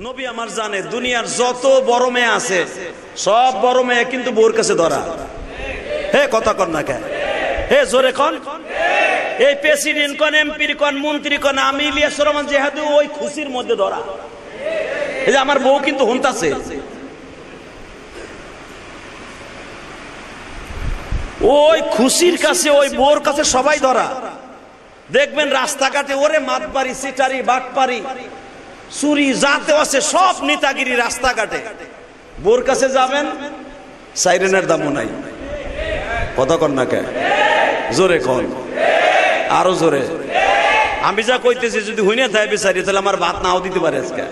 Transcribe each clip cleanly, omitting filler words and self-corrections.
নবী আমার জানে দুনিয়ার যত বড় মেয়ে আছে সব বড় মেয়ে কিন্তু বোর কাছে ধরা। হে কথা কন না কে, হে জোরে কন। এই প্রেসিডেন্ট কোন, এমপি কোন, মন্ত্রী কোন, আমি ইলিয়াস রহমান যেহেতু ওই খুশির মধ্যে ধরা। এই যে আমার বউ কিন্তু হুনতাছে, ওই খুশির কাছে ওই বোর কাছে সবাই ধরা। দেখবেন রাস্তাঘাটে ওরে মাতবাড়ি, সিটারি, বাটপারি, চুরি যাতে আছে সব নেতাগিরি রাস্তাঘাটে। বোর কাছে যাবেন সাইরেনের দামও নাই। কথা কন না কে, জোরে কন, আরো জোরে। আমি যা কইতেছি যদি হইনে থাকে বেচারি, তাহলে আমার ভাত নাও দিতে পারে আজকে।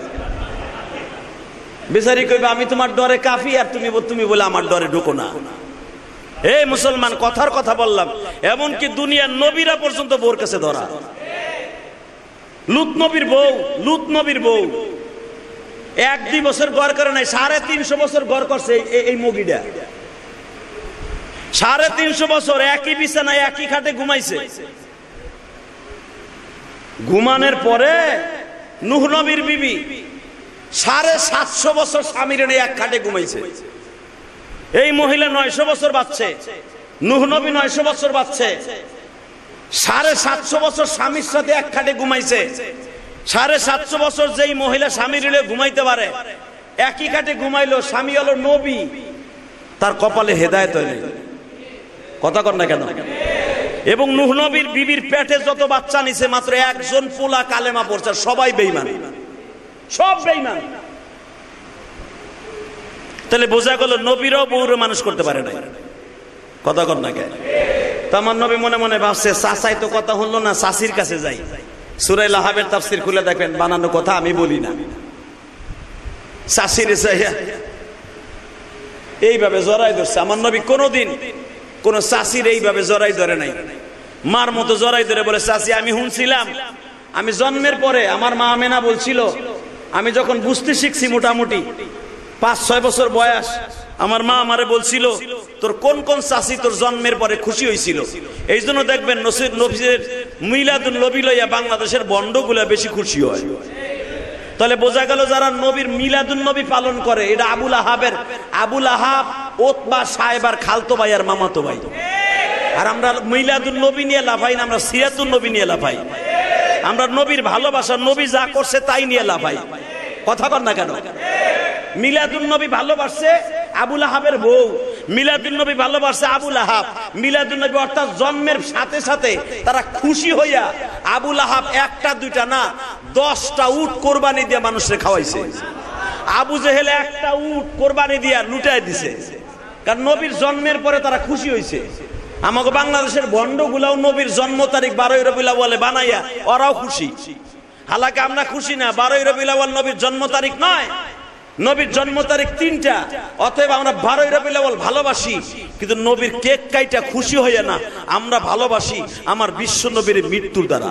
বেচারি কইবে আমি তোমার ডরে কাফি, আর তুমি বলে আমার ডরে ঢুকো না। এই মুসলমান, কথার কথা বললাম, এমনকি দুনিয়ার নবীরা পর্যন্ত বোর কাছে ধরা। লুত নবীর বউ 1-2 বছর গড় করে নাই, 350 বছর গড় করছে এই মগিটা। 350 বছর একই বিছানায় একই খাটে ঘুমাইছে। ঘুমানোর পরে নূহ নবীর বিবি 750 বছর স্বামীর এনে এক খাটে ঘুমাইছে। এই মহিলা 900 বছর বাঁচছে, নূহ নবী 900 বছর বাঁচছে। 750 বছর স্বামীর সাথে এক খাটে ঘুমাইছে। 750 বছর যেই মহিলা স্বামীর এলে ঘুমাইতে পারে, একই খাটে ঘুমাইলো, স্বামী হলো নবী, তার কপালে হেদায়েত হয়নি। কথা কর না কেন? এবং নূহ নবীর বিবির পেটে যত বাচ্চা নিছে মাত্র একজন পোলা কালেমা পড়ছে, সবাই বেঈমান, সব বেঈমান। তাহলে বোঝা গেল নবীরাও বউরে মানুষ করতে পারে না। কথা কর না কেন? আমার নবী মনে মনে ভাবছে চাচাই তো কথা হলো না, চাচির কাছে যাই। সূরা লাহাবের তাফসীর খুলে দেখেন, বানানো কথা আমি বলি না। চাচির এইভাবে জড়াই ধরছে। আমার নবী কোনোদিন কোন চাচির এইভাবে জড়াই ধরে নাই, মার মতো জড়াই ধরে বলে, চাচি আমি শুনছিলাম, আমি জন্মের পরে আমার মা আমেনা বলছিল, আমি যখন বুঝতে শিখছি মোটামুটি 5-6 বছর বয়স, আমার মা আমারে বলছিল তোর কোন কোন চাচি তোর জন্মের পরে খুশি হয়েছিল। এই জন্য দেখবেন নবীর মিলাদুন নবী লইয়া বাংলাদেশের বন্ডগুলা বেশি খুশি হয়। তাহলে বোঝা গেল যারা নবীর মিলাদুন নবী পালন করে, এটা আবুল আহাব, ওতবা, সাহেবার খালতো ভাই আর মামাতো ভাই। আর আমরা মিলাদুন নবী নিয়ে লাফাই না, আমরা সিরাতুন নবী নিয়ে লাফাই। আমরা নবীর ভালোবাসা, নবী যা করছে তাই নিয়ে লাফাই। কথা কর না কেন? মিলাদুন নবী ভালোবাসছে আবুল আহাবের বউ, মিলাদুন নবী ভালোবাসছে আবুল আহাব। মিলাদুন নবী অর্থাৎ জন্মের সাথে সাথে তারা খুশি হইয়া আবুল আহাব 1টা 2টা না 10টা উট কোরবানি দিয়ে মানুষকে খাওয়াইছে। আবু জেহেল 1টা উট কোরবানি দিয়া লুটাই দিছে, কারণ নবীর জন্মের পরে তারা খুশি হয়েছে। আমাকে বাংলাদেশের ভণ্ডগুলাও নবীর জন্ম তারিখ 12ই রবিউল আউয়ালে বানাইয়া ওরাও খুশি। হালাকে আমরা খুশি না, 12ই রবিউল আউয়াল নবীর জন্ম তারিখ নয়, নবীর জন্ম তারিখ 3টা। অতএব আমরা 12ই রবিউল আউয়াল ভালোবাসি, কিন্তু নবীর কেক কাইটা খুশি হইয়া না, আমরা ভালোবাসি আমার বিশ্ব নবীর মৃত্যুর দ্বারা,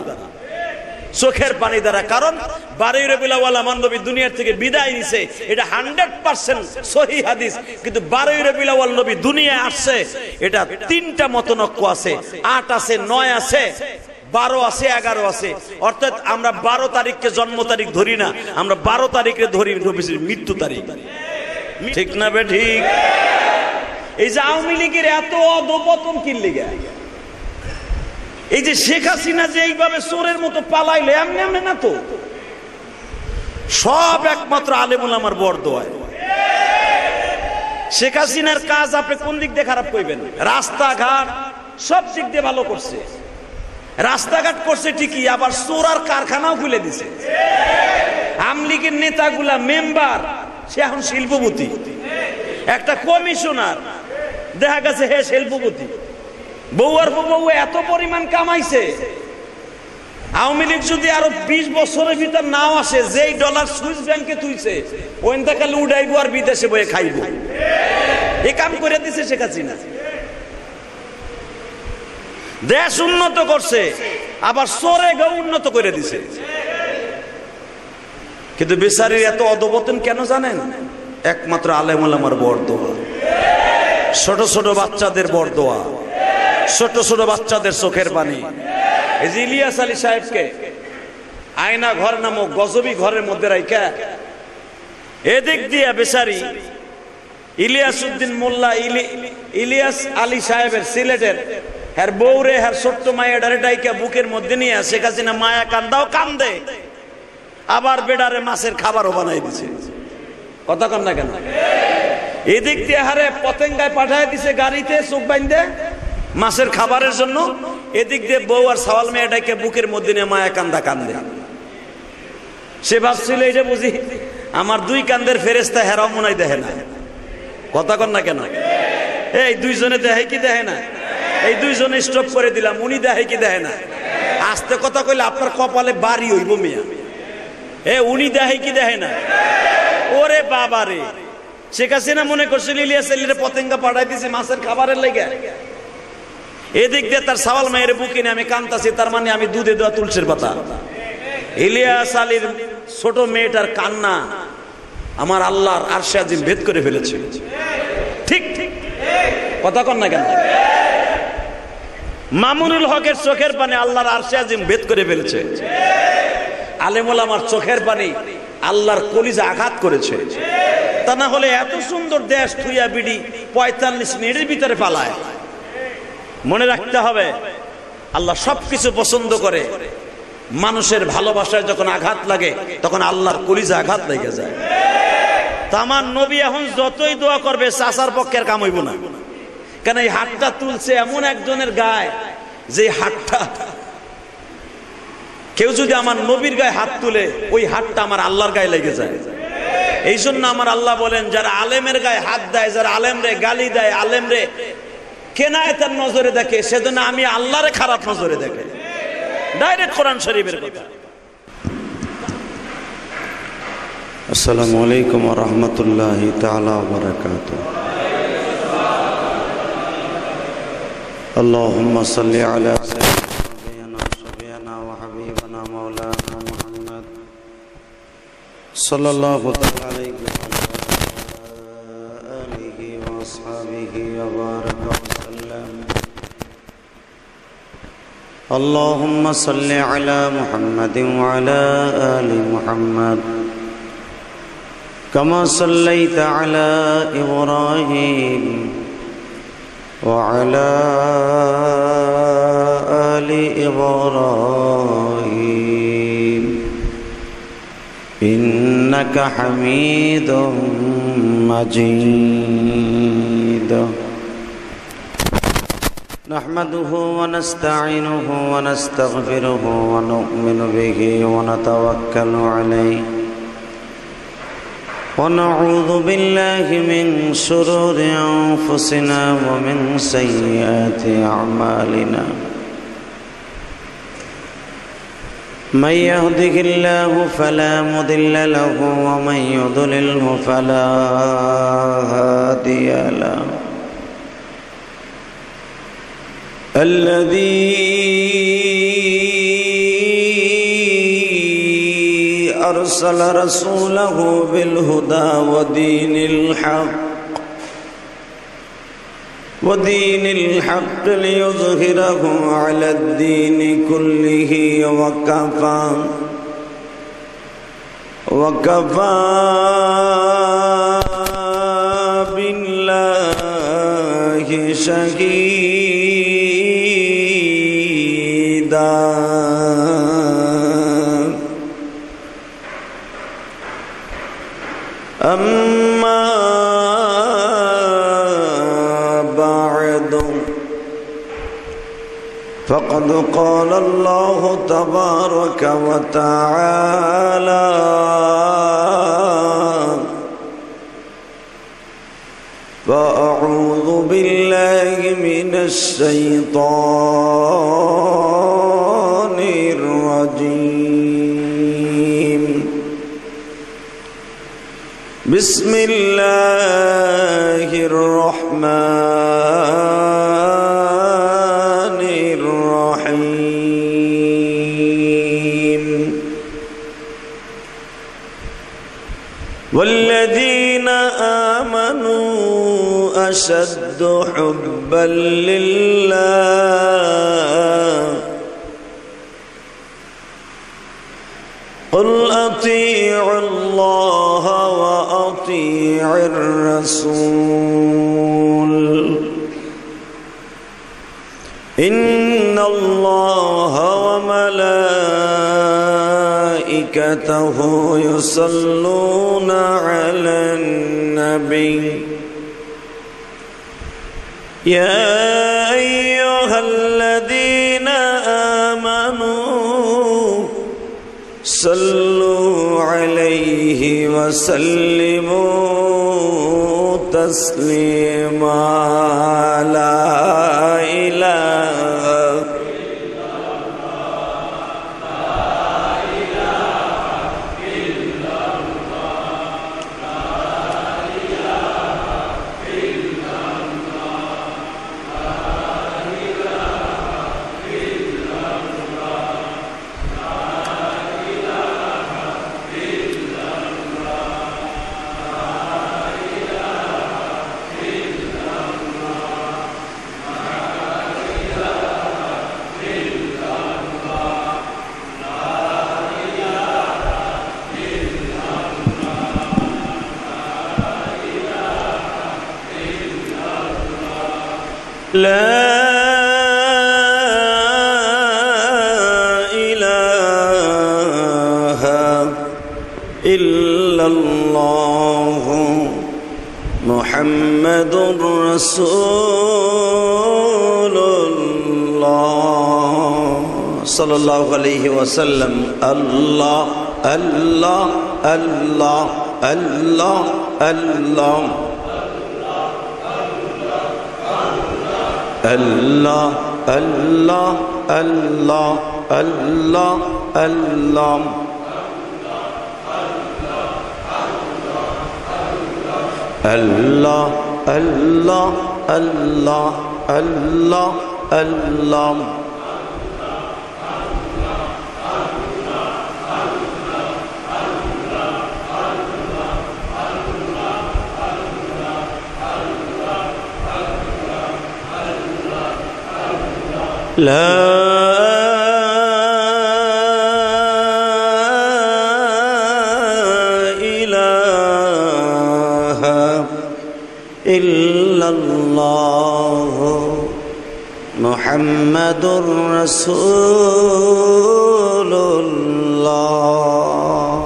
চোখের পানি দ্বারা। কারণ 12ই রবিউল আউয়াল আমার নবী দুনিয়ার থেকে বিদায় নিছে, এটা 100% সহিহ হাদিস। কিন্তু 12ই রবিউল আউয়াল নবী দুনিয়ায় আসছে, এটা 3টা মতনক্য আছে, 8 আছে, 9 আছে, 12 আছে, 11 আছে। অর্থাৎ আমরা 12 তারিখকে জন্ম তারিখ ধরি না, আমরা 12 তারিখে ধরি নবীর মৃত্যু তারিখ। ঠিক না বে ঠিক? এই যে আওয়ামী লীগের এত অধপতন কি লিগা? এই যে শেখ হাসিনা যে এইভাবে চোরের মতো পালাইলো, এমনি এমনি না তো, সব একমাত্র আলেম ওলামার বরদোয়ায়। শেখ হাসিনার কাজ আপনি কোন দিক দিয়ে খারাপ কইবেন? রাস্তাঘাট সব দিক দিয়ে ভালো করছে, রাস্তাঘাট করছে ঠিকই, আবার চোরার কারখানাও খুলে দিছে। আওয়ামী লীগের নেতাগুলা, মেম্বার, সে এখন শিল্পপতি, একটা কমিশনার দেখা গেছে হে শিল্পপতি। বউয়ার বউ এত পরিমাণ কামাইছে। আওয়ামী লীগ যদি আরো 20 বছরের ভিতর নাও আসে, যেই ডলার সুইস ব্যাংকে তুইছে ওই টাকালে উড়াইবো আর বিদেশে বয়ে খাইবো। এই কাম করে দিছে শেখ হাসিনা। দেশ উন্নত করছে, আবার সরে গা উন্নত করে দিছে। কিন্তু বেচারির এত অধপতন কেন জানেন? একমাত্র আলেম ওলামার বরদোয়া, ছোট ছোট বাচ্চাদের বরদোয়া, ছোট ছোট বাচ্চাদের চোখের পানি। এই যে ইলিয়াস আলী সাহেবকে আয়না ঘর নামক গজবী ঘরের মধ্যে রাইখা এদিক দিয়া বেচারি ইলিয়াস উদ্দিন মোল্লা ইলিয়াস আলী সাহেবের সিলেটের হ্যার বউরে হ্যার ছোট্ট মায়ের ডাইকা বুকের মধ্যে নিয়ে শেখ হাসিনা মায়া কান্দাও কান্দে, আবার বেডারে মাছের খাবারও বানাই দিছে। কথা কন না কেন? এদিক দিয়ে হারে পতেঙ্গায় পাঠায় দিছে গাড়িতে চোখ বাইন্ধে মাছের খাবারের জন্য, এদিক দিয়ে বউ আর সওয়াল মেয়েটাকে বুকের মধ্যে নিয়ে মায়া কান্দা কান্দে। সে ভাবছিল এই যে বুঝি আমার দুই কান্দের ফেরেস্তা হেরাও মনাই দেখে না। কথা কন না কেন? এই দুইজনে দেখে কি দেখে না? এই দুইজনে স্টপ করে দিলাম, উনি দেখে কি দেখে না? আস্তে কথা কইলে আপনার কপালে বাড়ি হইব মিয়া। উনি দেখে কি দেখে না? ওরে বাবা রে, শেখ হাসিনা মনে করছিল ইলিয়াস আলীরে পতেঙ্গা পাঠাই দিছে মাছের খাবারের লেগে। এদিক দিয়ে তার সওয়াল মায়ের বুকে নিয়ে আমি কান্তাছি, তার মানে আমি দুধে দেওয়া তুলসীর পাতা। ইলিয়াস আলীর ছোট মেয়েটার কান্না আমার আল্লাহর আরশে আজিম ভেদ করে ফেলেছে। ঠিক ঠিক কথা কন না কেন? মামুনুল হকের চোখের পানি আল্লাহর আরশে আজিম ভেদ করে ফেলেছে। আলেম ওলামার চোখের পানি আল্লাহর কলিজা আঘাত করেছে। তা না হলে এত সুন্দর দেশ থুইয়া বিডি ৪৫ মিনিটের ভিতরে পালায়। মনে রাখতে হবে আল্লাহ সবকিছু পছন্দ করে, মানুষের ভালোবাসায় যখন আঘাত লাগে তখন আল্লাহর কলিজা আঘাত লেগে যায়। তা আমার নবী এখন যতই দোয়া করবে চাচার পক্ষের কাম হইব না। কেন এই হাতটা তুলছে এমন একজনের গায়ে, যে হাতটা কেউ যদি আমার নবীর গায়ে হাত তুলে ওই হাতটা আমার আল্লাহর গায়ে লেগে যায়। এই জন্য আমার আল্লাহ বলেন, যারা আলেমের গায়ে হাত দেয়, যারা আলেমরে গালি দেয়, আলেমরে কেনায়েতের নজরে দেখে, সেজন্য আমি আল্লাহরে খারাপ নজরে দেখে। ডাইরেক্ট কোরআন শরীফের কথা। আসসালামু আলাইকুম ওয়া রাহমাতুল্লাহি তাআলা ওয়া বারাকাতুহু। আল্লাহুম্মা সাল্লি আলা সাইয়্যিদিনা ওয়া হাবিবানা মাওলানা মুহাম্মদ সাল্লাল্লাহু তাআলা আলাইহি ওয়া আলিহি ওয়া আসহাবিহি ওয়া বারাকা ওয়া সাল্লাম। اللهم صل على محمد وعلى آل محمد كما صليت على إبراهيم وعلى آل إبراهيم إنك حميد مجيد. نحمده ونستعينه ونستغفره ونؤمن به ونتوكل عليه ونعوذ بالله من شرور أنفسنا ومن سيئات أعمالنا. من يهده الله فلا مضل له ومن يضلله فلا هادي له. الذي أرسل رسوله بالهدى ودين الحق ليظهره على الدين كله وكفى بالله شهيدا. أما بعد فقد قال الله تبارك وتعالى فأعوذ بالله من الشيطان الرجيم. بسم الله الرحمن الرحيم. والذين آمنوا أشد حبا لله قل أطيعوا الله وأطيعوا وأطيع الرسول إن الله وملائكته يصلون على النبي يا أيها الذين آمنوا صلوا عليه وسلموا تسليما لا إله لا إله إلا الله محمد رسول الله صلى الله عليه وسلم الله الله الله الله الله الله الله الله الله الله الله الله الله الله الله لا إله إلا الله محمد رسول الله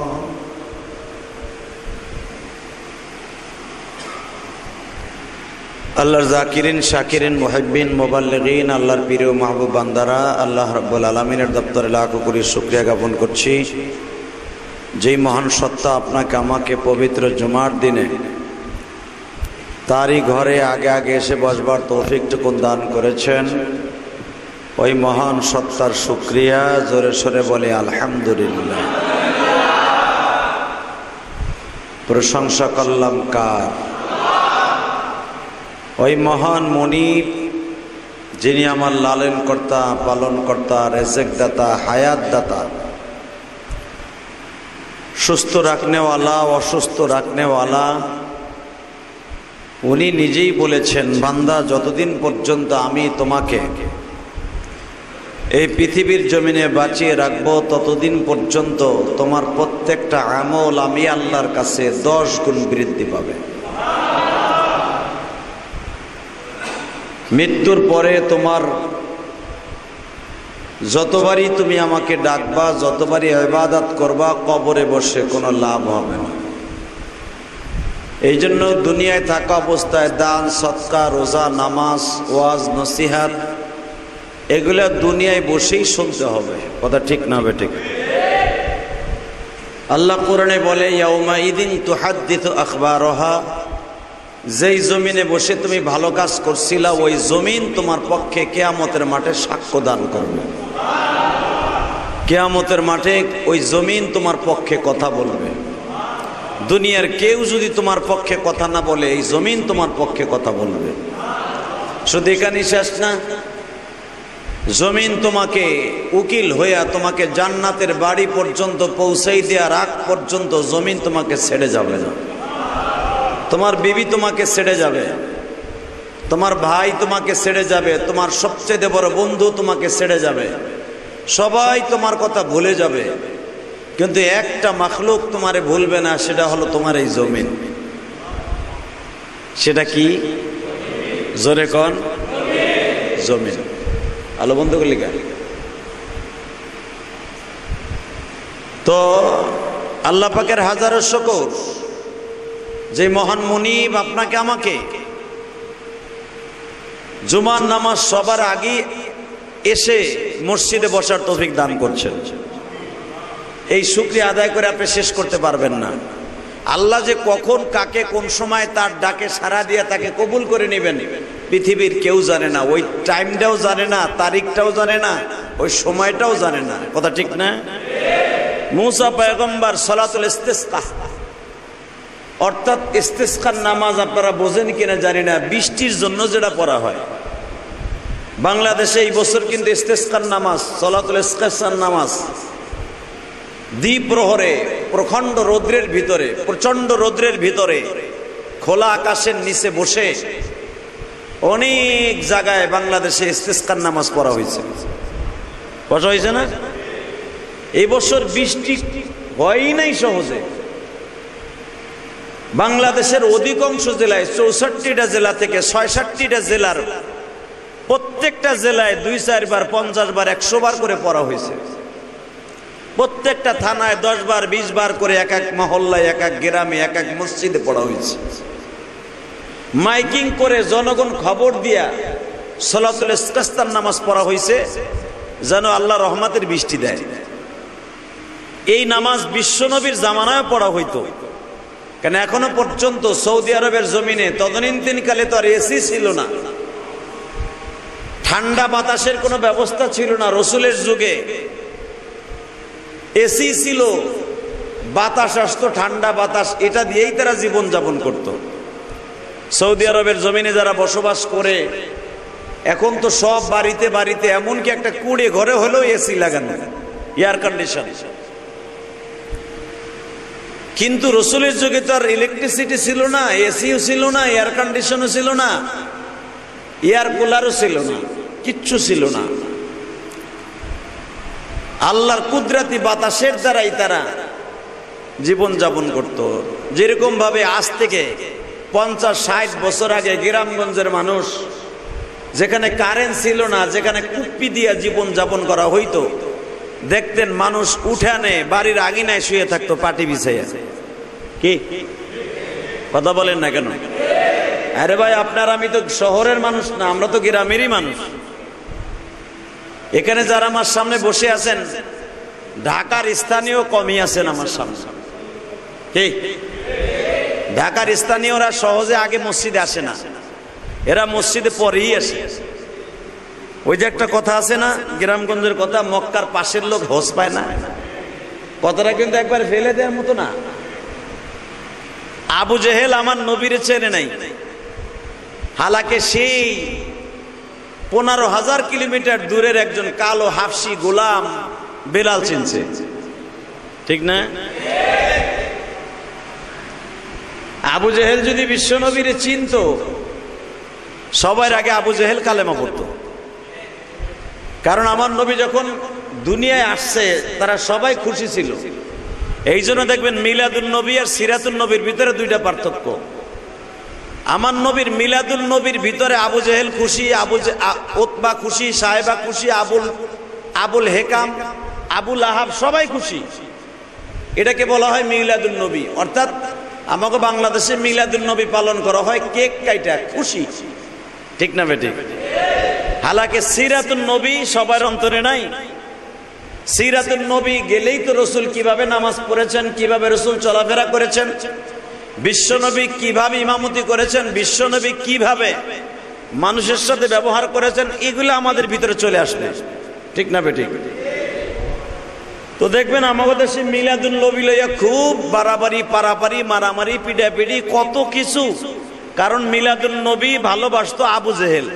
আল্লাহর জাকিরিন শাকিরিন মুহিব্বিন মুবাল্লিগিন আল্লাহর প্রিয় মাহবুব বান্দারা আল্লাহ রাব্বুল আলামিনের দপ্তরে লাখ কোটি শুকরিয়া জ্ঞাপন করছি যেই মহান সত্তা আপনাকে আমাকে পবিত্র জুমার দিনে তারই ঘরে আগে আগে এসে বসবার তৌফিকটুকু দান করেছেন ওই মহান সত্তার শুকরিয়া জোরে সোরে বলে আলহামদুলিল্লাহ। প্রশংসা করলাম কার? ওই মহান মনিব যিনি আমার লালন কর্তা পালন কর্তা রেজেক দাতা হায়াত দাতা সুস্থ রাখনেওয়ালা অসুস্থ রাখনেওয়ালা। উনি নিজেই বলেছেন বান্দা যতদিন পর্যন্ত আমি তোমাকে এই পৃথিবীর জমিনে বাঁচিয়ে রাখবো ততদিন পর্যন্ত তোমার প্রত্যেকটা আমল আমি আল্লাহর কাছে 10 গুণ বৃদ্ধি পাবে। মৃত্যুর পরে তোমার যতবারই তুমি আমাকে ডাকবা যতবারই ইবাদত করবা কবরে বসে কোনো লাভ হবে না। এই জন্য দুনিয়ায় থাকা অবস্থায় দান সদকা রোজা নামাজ ওয়াজ নসিহাত এগুলা দুনিয়ায় বসেই শুনতে হবে। কথা ঠিক না বেঠিক? আল্লাহ কোরআনে বলে ইয়াউমা ইদিন তুহাদ্দিথু আখবারহা, যেই জমিনে বসে তুমি ভালো কাজ করছিলা ওই জমিন তোমার পক্ষে কিয়ামতের মাঠে সাক্ষ্য দান করবে। কিয়ামতের মাঠে ওই জমিন তোমার পক্ষে কথা বলবে। দুনিয়ার কেউ যদি তোমার পক্ষে কথা না বলে এই জমিন তোমার পক্ষে কথা বলবে। শুধু এখানে শেষ না, জমিন তোমাকে উকিল হইয়া তোমাকে জান্নাতের বাড়ি পর্যন্ত পৌঁছাই দেওয়ার আগ পর্যন্ত জমিন তোমাকে ছেড়ে যাবে না। তোমার বিবি তোমাকে ছেড়ে যাবে, তোমার ভাই তোমাকে ছেড়ে যাবে, তোমার সবচেয়ে বড় বন্ধু তোমাকে ছেড়ে যাবে, সবাই তোমার কথা ভুলে যাবে। কিন্তু একটা মাখলুক তোমারে ভুলবে না, সেটা হলো তোমার এই জমিন। সেটা কি? জোরে কোন? জমিন। আলো বন্ধ করলি গা? তো আল্লাহ পাকের হাজারো শুকর যে মহান মুনিব আপনাকে আমাকে জুমার নামাজ সবার আগে এসে মসজিদে বসার তৌফিক দান করছেন। এই শুকরিয়া আদায় করে আপনি শেষ করতে পারবেন না। আল্লাহ যে কখন কাকে কোন সময় তার ডাকে সাড়া দিয়ে তাকে কবুল করে নেবেন পৃথিবীর কেউ জানে না। ওই টাইমটাও জানে না, তারিখটাও জানে না, ওই সময়টাও জানে না। কথা ঠিক না? মুসা পয়গম্বর সালাতুল ইস্তিসকা অর্থাৎ ইস্তিসকার নামাজ আপনারা বোঝেন কিনা জানি না, বৃষ্টির জন্য যেটা পড়া হয়। বাংলাদেশে এই বছর কিন্তু ইস্তিসকার নামাজ, সালাতুল ইস্তিসকার নামাজ দ্বিপ্রহরে প্রখণ্ড রৌদ্রের ভিতরে, প্রচন্ড রৌদ্রের ভিতরে খোলা আকাশের নিচে বসে অনেক জায়গায় বাংলাদেশে ইস্তিসকার নামাজ পড়া হয়েছে। বসা হয়েছে না? এই বছর বৃষ্টি হয়ই নাই সহজে। বাংলাদেশের অধিকাংশ জেলায় 64টা জেলা থেকে 66টা জেলার প্রত্যেকটা জেলায় 2-4 বার, 50 বার, 100 বার করে পড়া হয়েছে। প্রত্যেকটা থানায় 10 বার, 20 বার করে এক এক মহল্লায়, এক এক গ্রামে, এক এক মসজিদে পড়া হয়েছে। মাইকিং করে জনগণ খবর দিয়া সালাতুল ইস্তিসকার নামাজ পড়া হয়েছে যেন আল্লাহ রহমতের বৃষ্টি দেয়। এই নামাজ বিশ্বনবীর জামানায় পড়া হইতো, কেন এখনো পর্যন্ত সৌদি আরবের জমিনে তদানীন্তনকালে তো আর এসি ছিল না, ঠান্ডা বাতাসের কোনো ব্যবস্থা ছিল না। রসুলের যুগে এসি ছিল, বাতাস আসতো, ঠান্ডা বাতাস, এটা দিয়েই তারা জীবন যাপন করত। সৌদি আরবের জমিনে যারা বসবাস করে, এখন তো সব বাড়িতে বাড়িতে, এমনকি একটা কুড়ে ঘরে হলেও এসি লাগানো, এয়ার কন্ডিশন। কিন্তু রসুলের যুগে তো আর ইলেকট্রিসিটি ছিল না, এসিও ছিল না, এয়ার কন্ডিশনও ছিল না, এয়ার কুলারও ছিল না, কিচ্ছু ছিল না। আল্লাহর কুদরতি বাতাসের দ্বারাই তারা জীবন যাপন করত। যেরকম ভাবে আজ থেকে 50-60 বছর আগে গ্রামগঞ্জের মানুষ, যেখানে কারেন্ট ছিল না, যেখানে কুপ্পি দিয়া জীবন যাপন করা হইতো, দেখতেন মানুষ উঠানে বাড়ির আঙিনায় শুয়ে থাকতো পাটি বিছাইয়া। কি কথা বলেন না কেন? আরে ভাই, আপনার আমি তো শহরের মানুষ না, আমরা তো গ্রামেরই মানুষ। এখানে যারা আমার সামনে বসে আছেন, ঢাকার স্থানীয় কমই আছেন আমার সামনে। কি ঢাকার স্থানীয়রা সহজে আগে মসজিদে আসে না, এরা মসজিদে পরেই আসে। ওই যে একটা কথা আছে না, গ্রামগঞ্জের কথা, মক্কার পাশের লোক হোস পায় না। কথাটা কিন্তু একবার ফেলে দেওয়ার মতো না। আবু জেহেল আমার নবীরে চেনে নাই, হালাকে সেই 15,000 কিলোমিটার দূরের একজন কালো হাফসি গোলাম বেলাল চিনছে, ঠিক না? আবু জেহেল যদি বিশ্ব নবীরে চিনত, সবার আগে আবু জেহেল কালেমা পড়তো। কারণ আমার নবী যখন দুনিয়ায় আসছে তারা সবাই খুশি ছিল। এই জন্য দেখবেন মিলাদুন নবী আর সিরাতুন নবীর ভিতরে দুইটা পার্থক্য। আমার নবীর মিলাদুল নবীর ভিতরে আবু জেহেল খুশি, উতবা খুশি, সাহেবা খুশি, আবুল হেকাম, আবুল আহাব সবাই খুশি। এটাকে বলা হয় মিলাদুল নবী। অর্থাৎ আমাকে বাংলাদেশে মিলাদুল নবী পালন করা হয় কেক কাইটা খুশি, ঠিক না বেটি? হালাকে সিরাতুন নবী সবার অন্তরে নাই। সিরাতুন নবী গেলেই তো রসুল কিভাবে নামাজ পড়েছেন, কিভাবে রসুল চলাফেরা করেছেন, বিশ্বনবী কিভাবে ইমামতি করেছেন, বিশ্বনবী কিভাবে মানুষের সাথে ব্যবহার করেছেন, এগুলো আমাদের ভিতরে চলে আসবে, ঠিক না বেটি? তো দেখবেন আমাদের দেশে মিলাদুল নবী লইয়া খুব বাড়াবাড়ি, পারাপারি, মারামারি, পিটাপিটি, কত কিছু। কারণ মিলাদুল নবী ভালোবাসতো আবু জেহেল।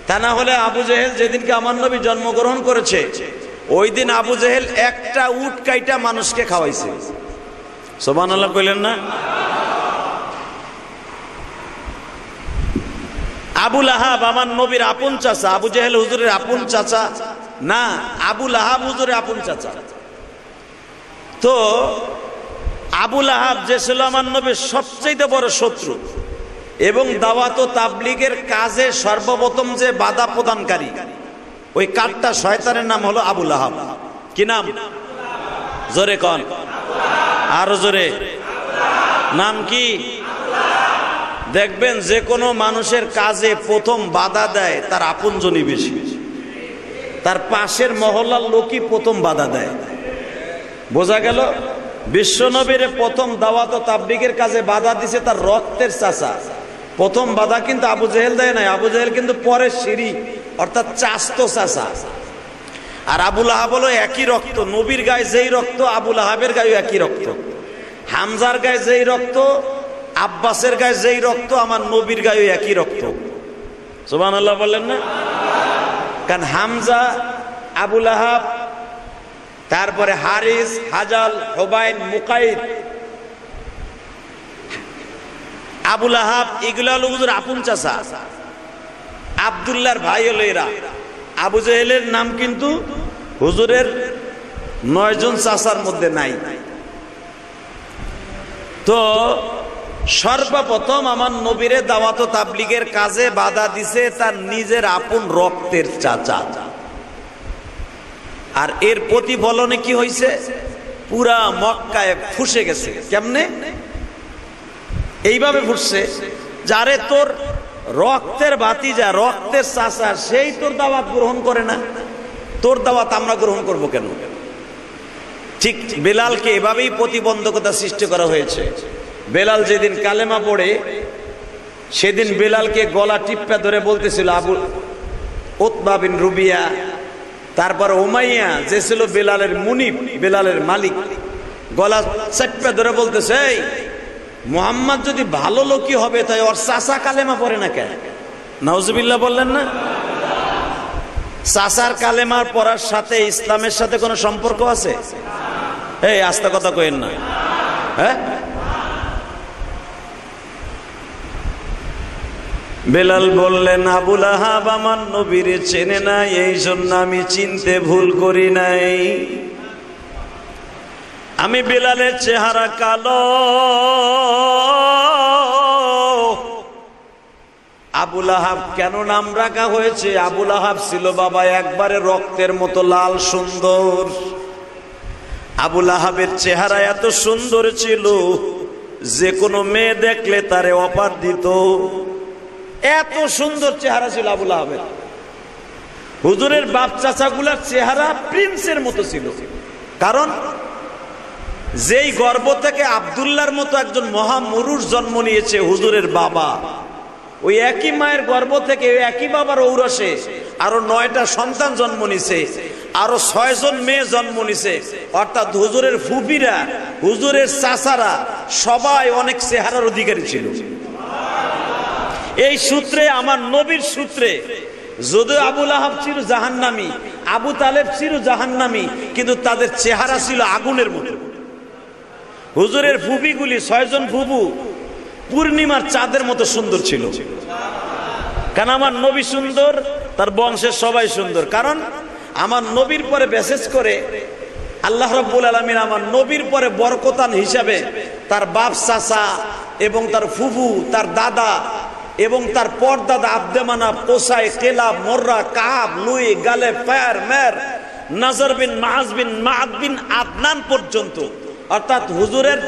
তা না হলে আবু জেহেল যেদিনকে আমার নবী জন্মগ্রহণ করেছে, ওই দিন আবু জেহেল একটা উট কাইটা মানুষকে খাওয়াইছে। সুবহানাল্লাহ কইলেন না? আবুল আহাব আমার নবীর আপন চাচা, আবু জেহেল হুজুরের আপন চাচা না, আবুল আহাব হুজুরের আপন চাচা। তো আবুল আহাব যে ছিল আমার নবীর সবচেয়ে বড় শত্রু, এবং দাওয়াত ও তাবলীগের কাজে সর্বপ্রথম যে বাধা প্রদানকারী ওই কাঠটা শয়তানের নাম হলো আবু লাহাব। কি নাম? জোরে কোন, আরো জোরে। নাম কি? দেখবেন যে কোনো মানুষের কাজে প্রথম বাধা দেয় তার আপনজনই বেশি, তার পাশের মহল্লার লোকই প্রথম বাধা দেয়। বোঝা গেল? বিশ্বনবীর প্রথম দাওয়াত ও তাবলীগের কাজে বাধা দিছে তার রক্তের চাচা। প্রথম বাধা কিন্তু আবু জেহেল দেয় নাই, আবু জেহেল কিন্তু পরে শিরিক অর্থাৎ চাস্তো চাচা। আর আবু লাহাব হলো একই রক্ত, নবীর গায়ে যেই রক্ত আবু লাহাবের গায়ে একই রক্ত, হামজার গায়ে যেই রক্ত আব্বাসের গায়ে যেই রক্ত আমার নবীর গায়ে একই রক্ত। সুবহানাল্লাহ বললেন না? কারণ হামজা, আবু লাহাব, তারপরে হারিস, হাজাল, হুবাইন, মুকাইদ, আবু লাহাব এগুলা হলো হুজুর আপন চাচা। আব্দুল্লাহর ভাই হলো এরা। আবু জেহেলের নাম কিন্তু হুজুরের 9 জন চাচার মধ্যে নাই। তো সর্বপ্রথম আমার নবীরে দাওয়াত ও তাবলীগের কাজে বাধা দিছে তার নিজের আপন রক্তের চাচা। আর এর প্রতিফলনে কি হয়েছে? পুরা মক্কায় ফুসে গেছে। কেমনে? এইভাবে ফুসছে, যারে তোর রক্তের ভাতিজা, রক্তের চাচা, সেই তোর দাওয়াত গ্রহণ করে না, তোর দাওয়াত আমরা গ্রহণ করব কেন? ঠিক বেলালকে এভাবেই প্রতিবন্ধকতা সৃষ্টি করা হয়েছে। বেলাল যেদিন কালেমা পড়ে সেদিন বেলালকে গলা টিপ্পা ধরে বলতেছিল আবু উতবা বিন রুবিয়া, তারপর উমাইয়া যে ছিল বেলালের মুনিব, বেলালের মালিক, গলা চাপ্পা ধরে বলতেছে, এই মুহাম্মদ যদি ভালো লোকই হবে তাই ওর চাচা কালেমা পড়ে না কেন? নাউজুবিল্লাহ বললেন না? চাচার কালেমার পড়ার সাথে ইসলামের সাথে কোনো সম্পর্ক আছে? এই আস্তে কথা কইেন না। হ্যাঁ, বেলাল বললেন আবু লাহাব আমার নবীরে চেনে না, এই জন্য আমি চিনতে ভুল করি নাই। আমি বেলালের চেহারা কালো, আবু লাহাব কেন নাম রাখা হয়েছে? আবু লাহাব ছিল বাবা একবারে রক্তের মতো লাল সুন্দর। আবু লাহাবের চেহারা এত সুন্দর ছিল যে কোনো মেয়ে দেখলে তারে অফার দিত, এত সুন্দর চেহারা ছিল আবু লাহাবের। হুজুরের বাপ চাচাগুলার চেহারা প্রিন্সের মতো ছিল, কারণ যেই গর্ভ থেকে আব্দুল্লাহর মতো একজন মহামুরুষ জন্ম নিয়েছে হুজুরের বাবা, ওই একই মায়ের গর্ভ থেকে একই বাবার ঔরসে আরো 9টা সন্তান জন্ম নিছে, আরো 6 জন মেয়ে জন্ম নিছে। অর্থাৎ হুজুরের ফুফিরা, হুজুরের চাচারা সবাই অনেক চেহারার অধিকারী ছিল। এই সূত্রে, আমার নবীর সূত্রে, যদিও আবু লাহাব ছিল জাহান্নামী, আবু তালেব ছিল জাহান্নামী, কিন্তু তাদের চেহারা ছিল আগুনের মতো। হুজুরের ফুফিগুলি 6 জন ফুফু পূর্ণিমার চাঁদের মতো সুন্দর ছিল। কারণ আমার নবী সুন্দর, তার বংশের সবাই সুন্দর। কারণ আমার নবীর পরে বিশেষ করে আল্লাহ রাব্বুল আলামিন আমার নবীর পরে বরকতান হিসাবে তার বাপ চাচা এবং তার ফুফু, তার দাদা এবং তার পরদাদা আব্দে মানাফ, কোসাই, কেলাব, মোররা, কাব, লুই, গালে, ফায়ার, মের, নাজর বিন মাআজ বিন মাআদ বিন আদনান পর্যন্ত, অর্থাৎ হুজুরের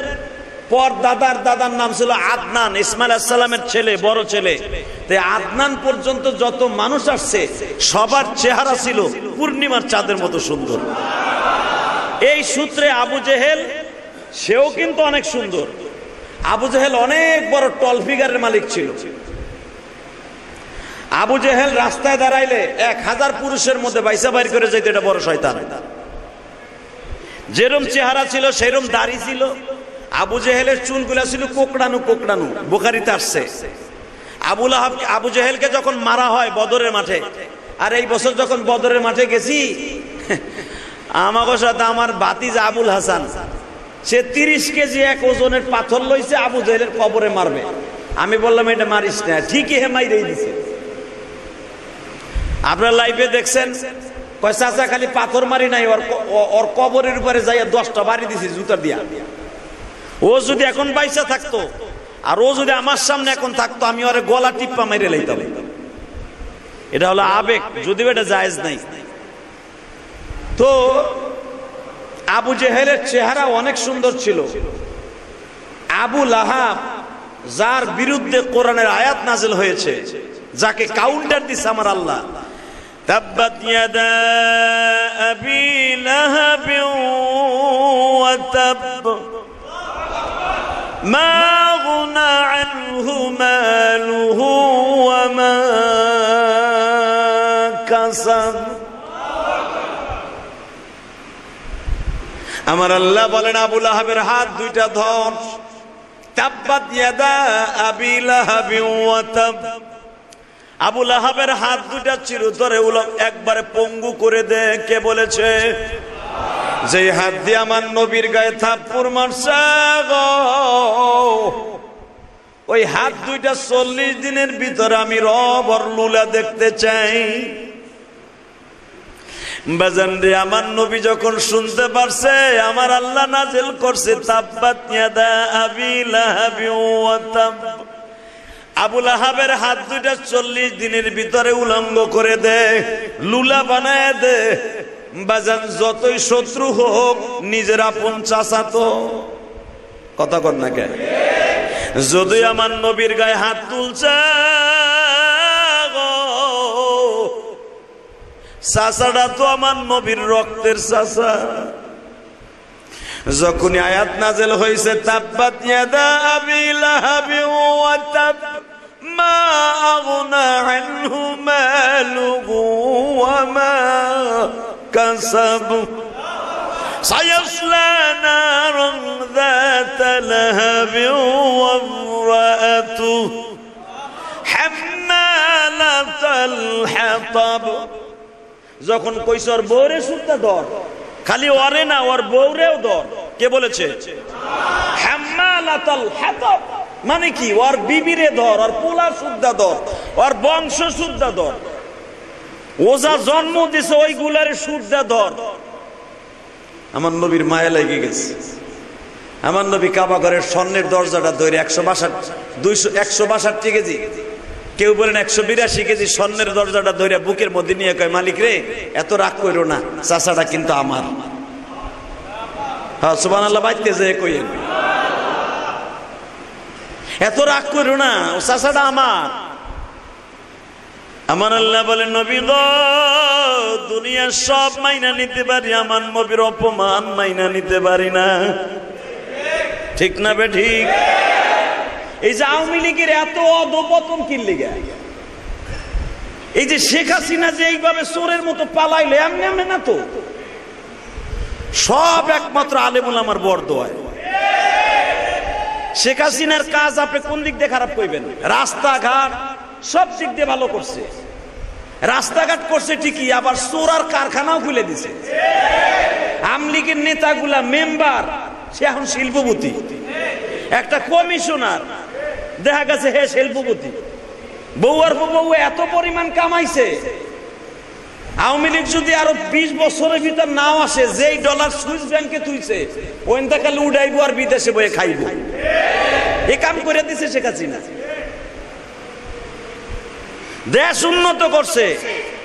পর দাদার দাদার নাম ছিল আদনান, ইসমাইল আলাইহিস সালামের ছেলে, বড় ছেলে। তাই আদনান পর্যন্ত যত মানুষ আসছে সবার চেহারা ছিল পূর্ণিমার চাঁদের মতো সুন্দর। এই সূত্রে আবু জেহেল, সেও কিন্তু অনেক সুন্দর। আবু জেহেল অনেক বড় টল ফিগারের মালিক ছিল। আবু জেহেল রাস্তায় দাঁড়াইলে 1000 পুরুষের মধ্যে বাইসা বাইর করে যেত, এটা বড় শয়তান। যেরম চেহারা ছিল সেরম দাড়ি ছিল। আবু জেহেলের চুলগুলা ছিল কোকড়ানো কোকড়ানো, বুখারীতে আসছে। আবু জেহেলকে যখন মারা হয় বদরের মাঠে, আর এই বছর যখন বদরের মাঠে গেছি, আমাকে সাথে আমার ভাতিজা আবুল হাসান, সে 30 কেজি এক ওজনের পাথর লইছে আবু জেহেলের কবরে মারবে। আমি বললাম এটা মারিস না, ঠিকই হে মাইরেই দিছে। আপনার লাইফে দেখছেন কয় চাচা খালি পাথর মারি নাই, ওর কবরের উপরে যাইয়া 10টা বাড়ি দিছে জুতা দিয়া। ও যদি এখন বাইসা থাকতো আর ও যদি আমার সামনে এখন থাকতো আমি ওরে গলা টিপ্পা মেরে লইতাম। এটা হলো আবেগ, যদিও এটা জায়েজ নাই। তো আবু জেহেলের চেহারা অনেক সুন্দর ছিল। আবু লাহাব, যার বিরুদ্ধে কোরআনের আয়াত নাযিল হয়েছে, যাকে কাউন্টার দিছে আমার আল্লাহ, তাব্বাত ইয়াদা আবি লাহাব ওয়া তাব মা গুনা আনহু মালুহু ওয়া মা কাসাব। আমার আল্লাহ বলেন আবু লাহাবের হাত দুইটা ধর, তাব্বাত ইয়াদা আবি লাহাব ওয়া তাব। আবু লাহাবের হাত দুইটা চিরতরে একবারে পঙ্গু করে দে। কে বলেছে? যে হাত দিয়ে আমার নবীর গায়ে থাপ্পড় মারছে গো, ওই হাত দুইটা 40 দিনের ভিতরে আমি রব আর লুলা দেখতে চাই। বাজান রে, আমার নবী যখন শুনতে পারছে, আমার আল্লাহ নাজিল করছে তাব্বাত ইয়াদা আবি লাহাব ওয়া তাব। আবু লাহাবের হাত দুইটা 40 দিনের ভিতরে উলঙ্গ করে দে, লুলা বানায় দে। বাজান, যতই শত্রু হোক নিজের আপন চাচা তো, কথা কর না কে? যদি আমার নবীর গায়ে হাত তুলছে চাচাটা তো আমার নবীর রক্তের চাচা। যখনই আয়াত নাযিল হয়েছে তাব্বাত ইয়াদা আবি লাহাব ওয়া তাব মা আগনা আনহু মালুহু ওয়া মা কাসাব সায়াসলা নারান যাতা লাহাব ওয়া ইমরাতুহু হাম্মালাতাল হাতাব। যখন কইসর বউরে সুদ্ধা ধর, খালি ওরে না, ওর বউরেও ধর। কে বলেছে? হাম্মালাতাল হাতাব মানে কি? ওর বিবিরে ধর, ওর পোলা সুদ্ধা ধর, ওর বংশ সুদ্ধা ধর, ও যা জন্ম দিছে ওইগুলারে সুদ্ধা ধর। আমার নবীর মায়া লেগে গেছে। আমার নবী কাবা ঘরের স্বর্ণের দরজাটা ধরে 162 কেজি, কেউ বলেন 182 কেজি স্বর্ণের দরজাটা ধরে বুকের মধ্যে নিয়ে কয়, মালিক রে এত রাগ কইরো না, চাচাটা কিন্তু আমার। হ্যাঁ সুবহানাল্লাহ, বাইতে যায় কইেন, এত রাগ কইরো না, ও চাচাটা আমার। আমার আল্লাহ বলেন, নবী গো, দুনিয়ার সব মাইনা নিতে পারি, আমার নবীর অপমান মাইনা নিতে পারি না। ঠিক না বে ঠিক? এই যে আওয়ামী লীগের এত অধপতন কি লিগা? এই যে শেখ হাসিনা যে এইভাবে চোরের মতো পালাইলো, এমনি এমনি না তো, সব একমাত্র আলেম ওলামার বরদোয়ায়। শেখ হাসিনার কাজ আপনি কোন দিক দিয়ে খারাপ কইবেন? রাস্তাঘাট সব দিক দিয়ে ভালো করছে, রাস্তাঘাট করছে ঠিকই, আবার চোরার কারখানাও খুলে দিছে। আওয়ামী লীগের নেতাগুলা মেম্বার, সে এখন শিল্পপতি, একটা কমিশনার দেখা গেছে হে শিল্পপতি। বউয়ার বউ এত পরিমাণ কামাইছে, আওয়ামী লীগ যদি আরো 20 বছরের ভিতর নাও আসে, যেই ডলার সুইস ব্যাংকে তুইছে ওইটা খালি উড়াইবো আর বিদেশে বয়ে খাইব। এ কাম করে দিছে শেখ হাসিনা। দেশ উন্নত করছে,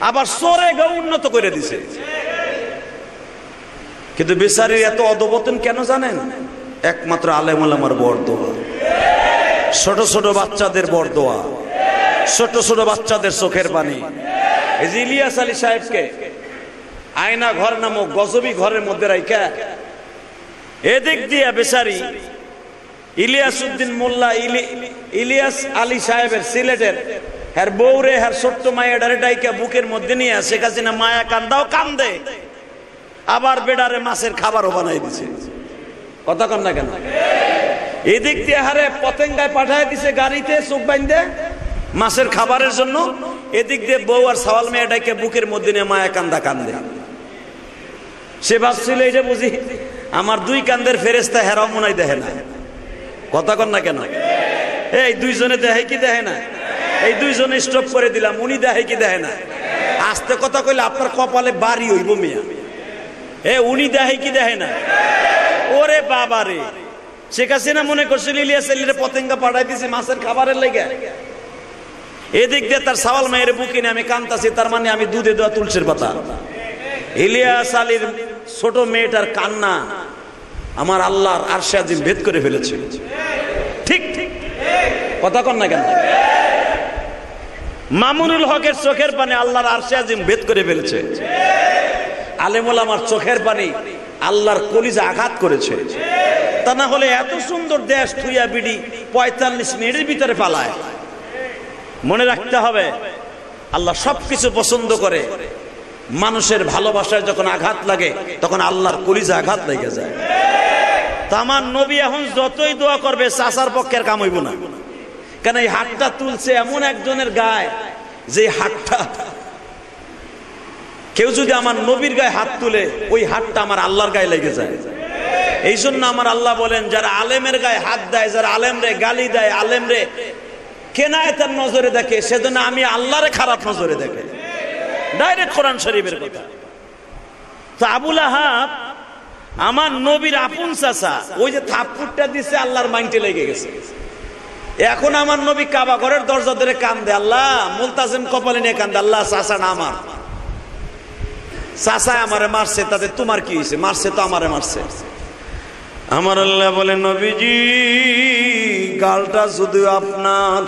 আবার চোরে গো উন্নত করে দিছে। কিন্তু বেচারির এত অধপতন কেন জানেন? একমাত্র আলেম ওলামার বরদোয়া, ছোট ছোট বাচ্চাদের বরদোয়া, ছোট ছোট বাচ্চাদের চোখের পানি। এই যে ইলিয়াস আলী সাহেবকে আয়না ঘর নামক গজবী ঘরের মধ্যে রাইখা এদিক দিয়া বেচারি ইলিয়াস উদ্দিন মোল্লা ইলিয়াস আলী সাহেবের সিলেটের হ্যার বউরে হ্যার ছোট্ট মায়া ডারে ডাইকা বুকের মধ্যে নিয়ে শেখ হাসিনা মায়া কান্দাও কান্দে, আবার বেডারে মাছের খাবারও বানাই দিছে। কথা কন না কেন? এদিক দিয়ে হারে পতেঙ্গায় পাঠায় দিছে গাড়িতে চোখ বাইন্দে মাছের খাবারের জন্য, এদিক দিয়ে বউ আর সওয়াল মেয়েটাকে বুকের মধ্যে নিয়ে মায়া কান্দা কান্দে। সে ভাবছিল এই যে বুঝি আমার দুই কান্দের ফেরেস্তা হেরাও মনাই দেখে না। কথা কন না কেন? এই দুইজনে দেখে কি দেখে না? এই দুইজনে স্টপ করে দিলাম, উনি দেখে কি দেখে না? আস্তে কথা কইলে আপনার কপালে বাড়ি হইব মিয়া। উনি দেখে কি দেখে না? ওরে বাবা রে, শেখ হাসিনা মনে করছিল ইলিয়াস আলীর পতেঙ্গা পাঠাই দিয়েছে মাছের খাবারের লেগে। এদিক দিয়ে তার সাওয়াল মায়ের বুকে নিয়ে আমি কান্তাছি, তার মানে আমি দুধে দেওয়া তুলসীর পাতা। ইলিয়াস আলীর ছোট মেয়েটার কান্না আমার আল্লাহর আরশে আজিম ভেদ করে ফেলেছে। ঠিক ঠিক কথা কন না কেন? মামুনুল হকের চোখের পানি আল্লাহর আরশে আজিম ভেদ করে ফেলেছে। আলেমুল আমার চোখের পানি আল্লাহর কলিজা আঘাত করেছে। তা না হলে এত সুন্দর দেশ থুইয়া বিডি 45 মিনিটের ভিতরে পালায়। মনে রাখতে হবে আল্লাহ সবকিছু পছন্দ করে। মানুষের ভালোবাসায় যখন আঘাত লাগে তখন আল্লাহর কলিজা আঘাত লেগে যায়। তা আমার নবী এখন যতই দোয়া করবে চাচার পক্ষের কাম হইব না। কেন এই হাতটা তুলছে এমন একজনের গায়ে, যে হাতটা কেউ যদি আমার নবীর গায়ে হাত তুলে ওই হাতটা আমার আল্লাহর গায়ে লেগে যায়। এই জন্য আমার আল্লাহ বলেন, যারা আলেমের গায়ে হাত দেয়, যারা আলেমরে গালি দেয়, আলেমরে কেনায়েতের নজরে দেখে, সেজন্য আমি আল্লাহরে খারাপ নজরে দেখে। ডাইরেক্ট কোরআন শরীফের কথা। তো আবুল আহাব আমার নবীর আপন চাচা, ওই যে থাপ্পড়টা দিছে আল্লাহর মাইন্ডে লেগে গেছে। এখন আমার নবী কাবা ঘরের দরজা ধরে কান্দে, আল্লাহ মুলতাজিম কপালে নিয়ে কান্দে, আল্লাহ চাচা না আমার, চাচা আমারে মারছে, তাতে তোমার কি হয়েছে? মারছে তো আমারে মারছে। আমার আল্লাহ বলে, নবীজি গালটা শুধু আপনার,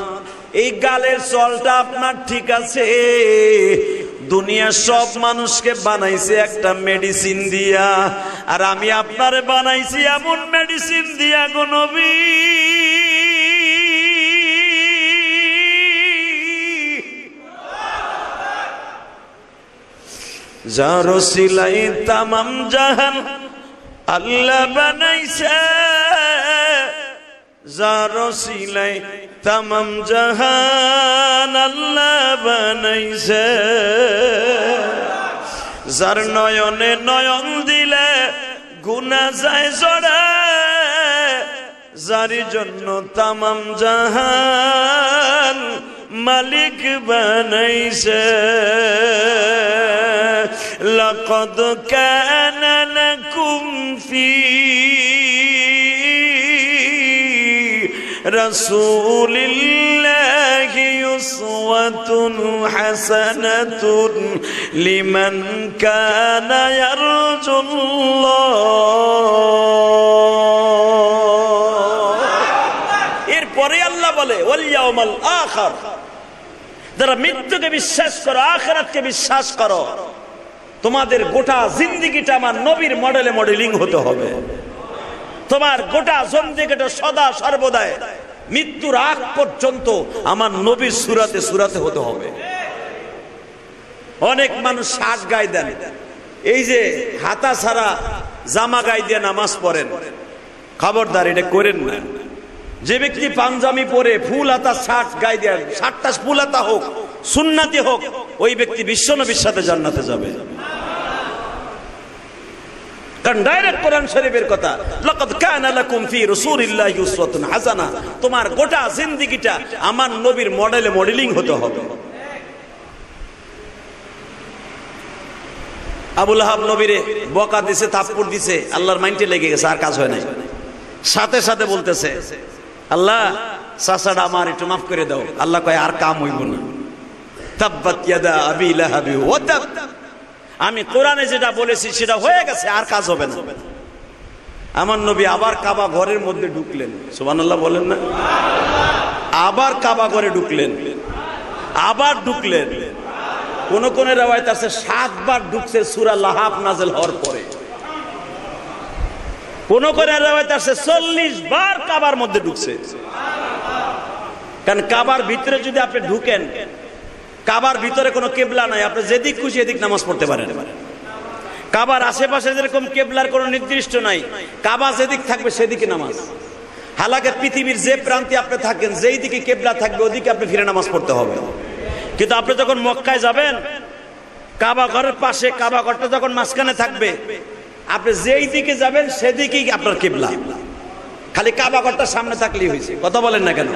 এই গালের চলটা আপনার ঠিক আছে, দুনিয়ার সব মানুষকে বানাইছে একটা মেডিসিন দিয়া, আর আমি আপনারে বানাইছি এমন মেডিসিন দিয়া গো নবী। যার সিলাই তামাম জাহান আল্লাহ বানাইছে, যার সিলাই তামাম জাহান আল্লাহ বানাইছে, যার নয়নে নয়ন দিলে গুনাহ যায় জড়ে, যার জন্য তামাম জাহান মালিক বানাইছে। লাকাদ কানা লাকুম ফি রাসূলিল্লাহি উসওয়াতুন হাসানাতুন লিমান কানা ইয়ারজুল্লাহ। এরপরে আল্লাহ বলে, ওয়াল ইয়াউমাল আখির, যারা মৃত্যুকে বিশ্বাস করো, আখিরাতকে বিশ্বাস করো, তোমাদের গোটা জিন্দেগিটা আমার নবীর মডেলে মডেলিং হতে হবে। তোমার গোটা জিন্দেগিটা সদা সর্বদাই মৃত্যুর আগ পর্যন্ত আমার নবীর সুরাতে সুরাতে হতে হবে। অনেক মানুষ শার্ট গায়ে দেন, এই যে হাতা ছাড়া জামা গায়ে দিয়ে নামাজ পড়েন, খবরদার এটা করেন না। যে ব্যক্তি পাঞ্জাবি পরে ফুল হাতা শার্ট গায়ে দেন, শার্টটা ফুল হাতা হোক, সুন্নাতি হোক, ওই ব্যক্তি বিশ্বনবীর সাথে জান্নাতে যাবে। কারণ ডাইরেক্ট কোরআন শরীফের কথা, লাকাদ কানা লাকুম ফি রাসূলিল্লাহি উসওয়াতুন হাসানা, তোমার গোটা জিন্দেগিটা আমার নবীর মডেলে মডেলিং হতে হবে। আবুল আহাব নবীরে বকা দিছে, থাপ্পড় দিছে, আল্লাহর মাইন্ডে লেগে গেছে, আর কাজ হয় নাই। সাথে সাথে বলতেছে, আল্লাহ চাচাটা আমার একটু মাফ করে দাও। আল্লাহ কয়, আর কাম হইব না। তাব্বাত ইয়াদা আবি লাহাবি ওয়া তাব, আমি কোরআনে যেটা বলেছি সেটা হয়ে গেছে, আর কাজ হবে না। আমার নবী আবার কাবা ঘরের মধ্যে ঢুকলেন, সুবহানাল্লাহ বলেন না? আবার কাবা ঘরে ঢুকলেন, আবার ঢুকলেন। কোন কোন রিওয়ায়াত আছে 7 বার ঢুকছে সূরা লাহাব নাযিল হওয়ার পরে। কোন কোন রিওয়ায়াত আছে 40 বার কাবার মধ্যে ঢুকছে। কারণ কাবার ভিতরে যদি আপনি ঢুকেন, কাবার ভিতরে কোনো কেবলা নাই, আপনি যেদিক খুশি এদিক নামাজ পড়তে পারেন। কাবার আশেপাশে যেরকম কেবলার কোনো নির্দিষ্ট নাই, কাবা যেদিক থাকবে সেদিকে নামাজ। হালাকে পৃথিবীর যে প্রান্তে আপনি থাকেন, যেই দিকে কেবলা থাকবে ওদিকে আপনি ফিরে নামাজ পড়তে হবে। কিন্তু আপনি যখন মক্কায় যাবেন, কাবা ঘরের পাশে কাবা ঘরটা যখন মাঝখানে থাকবে, আপনি যেই দিকে যাবেন সেদিকেই আপনার কেবলা। খালি কাবা ঘরটা সামনে থাকলেই হয়েছে। কথা বলেন না কেন?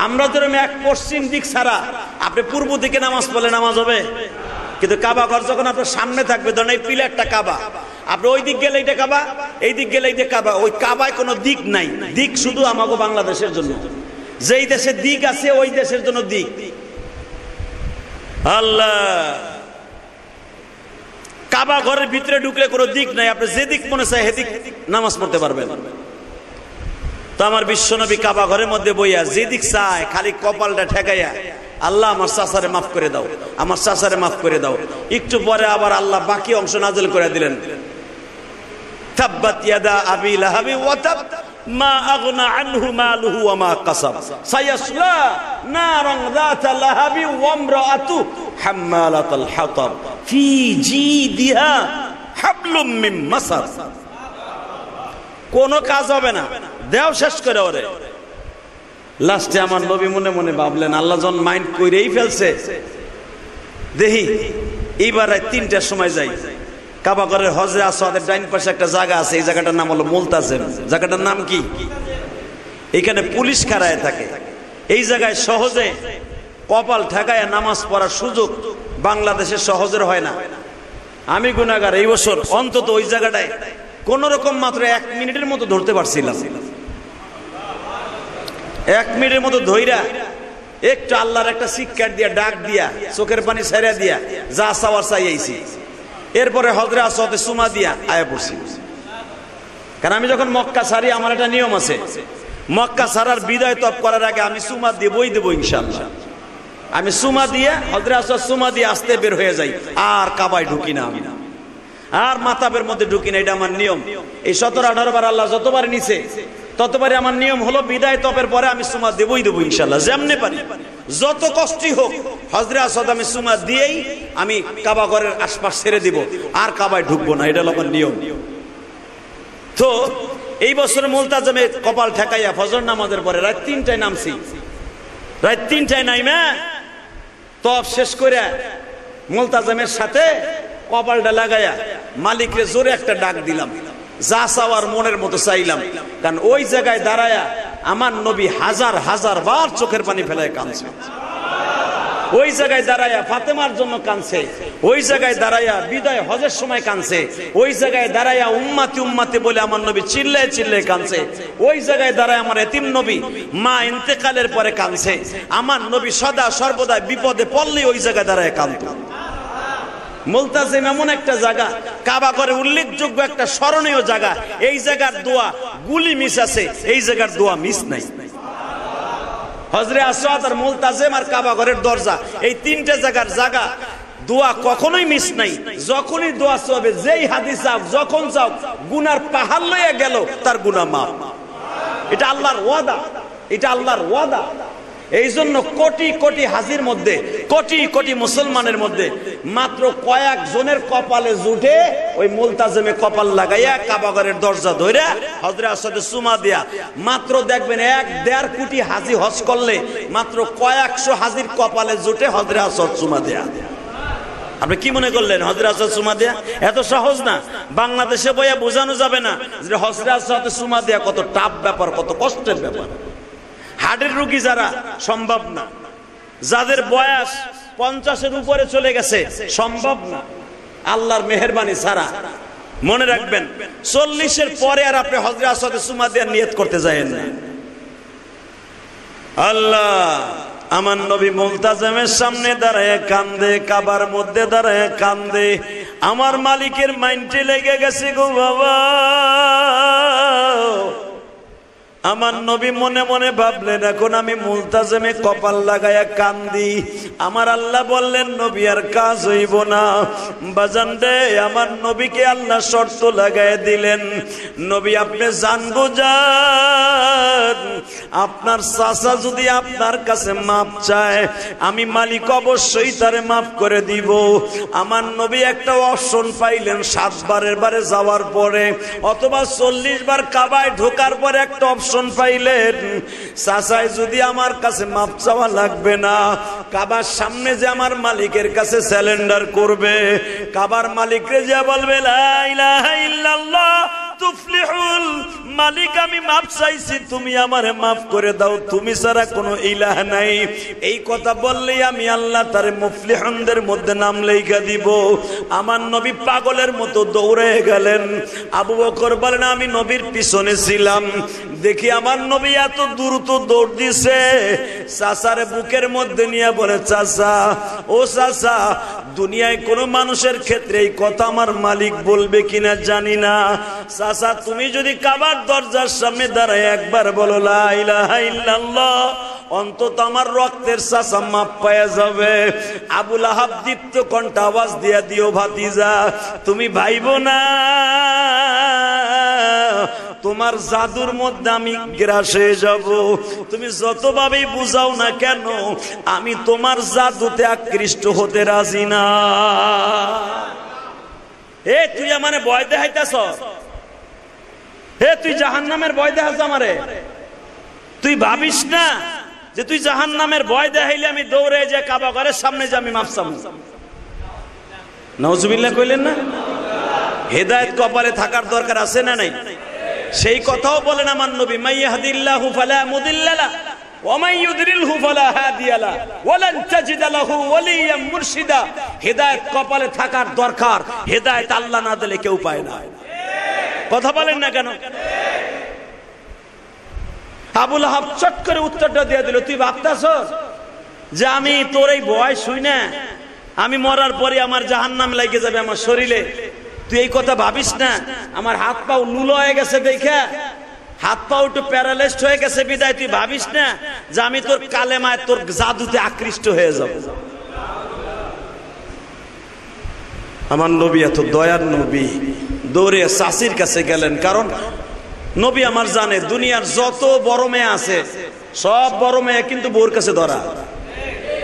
আমরা ধরুন এক পশ্চিম দিক ছাড়া আপনি পূর্ব দিকে নামাজ পড়লে নামাজ হবে? কিন্তু কাবা ঘর যখন আপনার সামনে থাকবে, ধরেন এই পিলারটা কাবা, আপনি ওই দিক গেলে এটা কাবা, এই দিক গেলে এটা কাবা। ওই কাবায় কোনো দিক নাই, দিক শুধু আমাকে বাংলাদেশের জন্য। যেই দেশে দিক আছে ওই দেশের জন্য দিক। আল্লাহ, কাবা ঘরের ভিতরে ঢুকলে কোনো দিক নাই, আপনি যে দিক মনে চায় সেদিক নামাজ পড়তে পারবেন। তো আমার বিশ্বনবী কাবা ঘরের মধ্যে বইয়া যেদিক চায় খালি কপালটা ঠেকাইয়া, আল্লাহ আমার চাচারে মাফ করে দাও, আমার চাচারে মাফ করে দাও। একটু পরে আবার আল্লাহ বাকি অংশ নাযিল করে দিলেন, তাব্বাত ইয়াদা আবি লাহাবি ওয়া তাব মা আগনা আনহু মালুহু ওয়া মা কাসাব সায়াসলা নারান যাতা লাহাবি ওয়া ইমরাআতু হাম্মালাতাল হাতাব ফি জিদিহা হাবলুম মিন মাসাদ। কোনো কাজ হবে না, দেও শেষ করে ওরে। লাস্টে আমার নবী মনে মনে ভাবলেন, আল্লাহ যখন মাইন্ড কইরেই ফেলছে, দেখি এইবার 3টার সময় যাই। কাবা ঘরের হজরে আসওয়াদের ডাইন পাশে একটা জায়গা আছে, এই জায়গাটার নাম হলো মুলতাজিম। জায়গাটার নাম কি? এখানে পুলিশ খাড়ায় থাকে। এই জায়গায় সহজে কপাল ঠেকায় নামাজ পড়ার সুযোগ বাংলাদেশে সহজের হয় না। আমি গুনাহগার, এই বছর অন্তত ওই জায়গাটায় কোন রকম মাত্র 1 মিনিটের মতো ধরতে পারছিলাম। 1 মিনিটের মতো ধইরা একটু আল্লাহর একটা শিক্ষা দিয়া, ডাক দিয়া, চোখের পানি ছেড়ে দিয়া যা চাওয়ার চাই আইছি। এরপরে হজরে আসওয়াদে চুমা দিয়া আয়া পড়ছি। কারণ আমি যখন মক্কা ছাড়ি, আমার একটা নিয়ম আছে, মক্কা ছাড়ার বিদায় তপ করার আগে আমি চুমা দেবই দেবো ইনশাআল্লাহ। আমি চুমা দিয়ে হজরে আসওয়াদ চুমা দিয়ে আসতে বের হয়ে যাই, আর কাবায় ঢুকি না, আমি আর মাতাবের মধ্যে ঢুকি না। এটা আমার নিয়ম। এই 17-18 বার আল্লাহ যতবার নিছে ততবারই আমার নিয়ম হলো বিদায় তপের পরে আমি চুমা দেবই দেবো ইনশাআল্লাহ, যেমনি পারি, যত কষ্টই হোক। হজরে আসওয়াদ আমি চুমা দিয়েই আমি কাবা ঘরের আশপাশ ছেড়ে দিব, আর কাবায় ঢুকবো না। এটা হলো আমার নিয়ম। তো এই বছর মুলতাজিমে কপাল ঠেকাইয়া ফজর নামাজের পরে রাত 3টায় নামছি। রাত 3টায় নাইমা তপ শেষ করে মুলতাজিমের সাথে কপালটা লাগাইয়া মালিকরে জোরে একটা ডাক দিলাম, যা চাওয়ার মনের মতো চাইলাম। কারণ ওই জায়গায় দাঁড়ায়া আমার নবী হাজার হাজার বার চোখের পানি ফেলায় কাঁদছে। ওই জায়গায় দাঁড়ায়া ফাতেমার জন্য কাঁদছে, ওই জায়গায় দাঁড়ায়া বিদায় হজের সময় কাঁদছে, ওই জায়গায় দাঁড়ায়া উম্মাতি উম্মাতি বলে আমার নবী চিল্লায় চিল্লায় কাঁদছে, ওই জায়গায় দাঁড়ায় আমার এতিম নবী মা ইন্তেকালের পরে কাঁদছে। আমার নবী সদা সর্বদা বিপদে পড়লে ওই জায়গায় দাঁড়ায় কাঁদতো। মুলতাজিম এমন একটা জায়গা, কাবা ঘরে উল্লেখযোগ্য একটা স্মরণীয় জায়গা। এই জায়গার দোয়া গুলি মিস আছে, এই জায়গার দোয়া মিস নাই। হজরে আসওয়াদ আর মুলতাজিম আর কাবা ঘরের দরজা, এই 3টে জায়গার জায়গা দোয়া কখনোই মিস নাই। যখনই দোয়া চাবে, যেই হাদিস চাও, যখন চাও, গুনার পাহাড় লইয়া গেল তার গুনাহ মাফ। এটা আল্লাহর ওয়াদা, এটা আল্লাহর ওয়াদা। এই জন্য কোটি কোটি হাজির মধ্যে, কোটি কোটি মুসলমানের মধ্যে মাত্র কয়েক জনের কপালে জুটে ওই মুলতাজিমে কপাল লাগাইয়া কাবা ঘরের দরজা ধইরা হজরে আসওয়াদে চুমা দিয়া, মাত্র দেখবেন 1-1.5 কোটি হাজি হজ করলে মাত্র কয়েকশো হাজির কপালে জুটে হজরে আসওয়াদ চুমা দেয়া। আপনি কি মনে করলেন হজরে আসওয়াদ চুমা দেয়া এত সহজ না? বাংলাদেশে বইয়া বোঝানো যাবে না যে হজরে আসওয়াদে চুমা দেয়া কত টাফ ব্যাপার, কত কষ্টের ব্যাপার। হার্টের রোগী যারা, সম্ভব না। যাদের বয়স 50-এর উপরে চলে গেছে, সম্ভব না আল্লাহর মেহেরবানি ছাড়া। মনে রাখবেন, 40-এর পরে আর আপনি হজরে আসওয়াদে চুমা দেওয়ার নিয়ত করতে যায়েন না। আল্লাহ আমার নবী মুলতাজিমের সামনে দাঁড়ায় কান্দে, কাবার মধ্যে দাঁড়ায় কান্দে। আমার মালিকের মাইন্ডে লেগে গেছে গো বাবা। আমার নবী মনে মনে ভাবলেন, এখন আমি মুলতাজিমে কপাল লাগায়া কান্দি। আমার আল্লাহ বললেন, নবী আর কাজ হইব না। বাজান রে, আমার নবীকে আল্লাহ শর্ত লাগায় দিলেন, নবী আপনি জানবো যান, আপনার চাচা যদি আপনার কাছে মাপ চায়, আমি মালিক অবশ্যই তারে মাফ করে দিব। আমার নবী একটা অপশন পাইলেন, 7 বারের বারে যাওয়ার পরে অথবা 40 বার কাবায় ঢোকার পরে একটা অপশন পাইলেন, চাচাই যদি আমার কাছে মাপ চাওয়া লাগবে না, কাবার সামনে যে আমার মালিকের কাছে স্যালেন্ডার করবে, কাবার মালিকরে যে বলবে লা ইলাহা ইল্লাল্লাহ তুফলিহুল, মালিক আমি মাফ চাইছি, তুমি আমারে মাফ করে দাও, তুমি ছাড়া কোনো ইলাহ নাই। এই কথা বললেই আমি আল্লাহ তার মুফলিহুনদের মধ্যে নাম লেখা দিব। আমার নবী পাগলের মতো দৌড়ে গেলেন। আবু বকর বলেন আমি নবীর পিছনে ছিলাম, দেখি আমার নবী এত দ্রুত দৌড় দিছে, চাচার বুকের মধ্যে নিয়ে বলে চাচা, ও চাচা, দুনিয়ায় কোন মানুষের ক্ষেত্রে এই কথা আমার মালিক বলবে কিনা জানি না, চাচা তুমি যদি কাবার দরজার সামনে দাঁড়ায় একবার বলো লা ইলাহা ইল্লাল্লাহ, অন্তত আমার রক্তের চাচা মাপ পাওয়া যাবে। আবুল আহাব দীপ্ত কণ্ঠ আওয়াজ দিয়া দিও ভাতিজা, তুমি ভাইবো না, তোমার জাদুর মধ্যে আমি গ্রাস হয়ে যাব। তুমি যতভাবেই বুঝাও না কেন, আমি তোমার জাদুতে আকৃষ্ট হতে রাজি না। এ তুই আমারে ভয় দেখাইতাছ, হে তুই জাহান্নামের ভয় দেখাস আমারে, তুই ভাবিস না যে তুই জাহান্নামের ভয় দেখাইলে আমি দৌড়ে যে কাবা ঘরের সামনে যে আমি মাফ চাবো। নাউজুবিল্লাহ কইলেন না? হেদায়েত কপালে থাকার দরকার আছে না নাই? সেই কথাও বলেন আমার নবী, মাইয়াহদিল্লাহু ফালা মুদিল্লা লা ওয়া মান ইউদ্রিলহু ফালা হাদিয়া লা ওয়া লান তাজিদা লাহু ওয়ালিয়াম মুরশিদা। হেদায়েত কপালে থাকার দরকার, হেদায়েত আল্লাহ না দিলে কেউ পায় না। কথা বলেন না কেন? আবুল আহাব চট করে উত্তরটা দিয়ে দিল, তুই ভাবতাছস যে আমি তোর এই ভয় শুই না আমি মরার পরে আমার জাহান্নাম লেগে যাবে আমার শরীরে? তুই এই কথা ভাবিস না। আমার হাত পা লুলো হয়ে গেছে দেখা, হাত পা একটু প্যারালাইজড হয়ে গেছে বিদায় তুই ভাবিস না যে আমি তোর কালেমায় তোর জাদুতে আকৃষ্ট হয়ে যাব। আমার নবী এত দয়ার নবী, দৌড়ে চাচির কাছে গেলেন, কারণ নবী আমার জানে দুনিয়ার যত বড় মেয়ে আছে সব বড় মেয়ে কিন্তু বউর কাছে ধরা।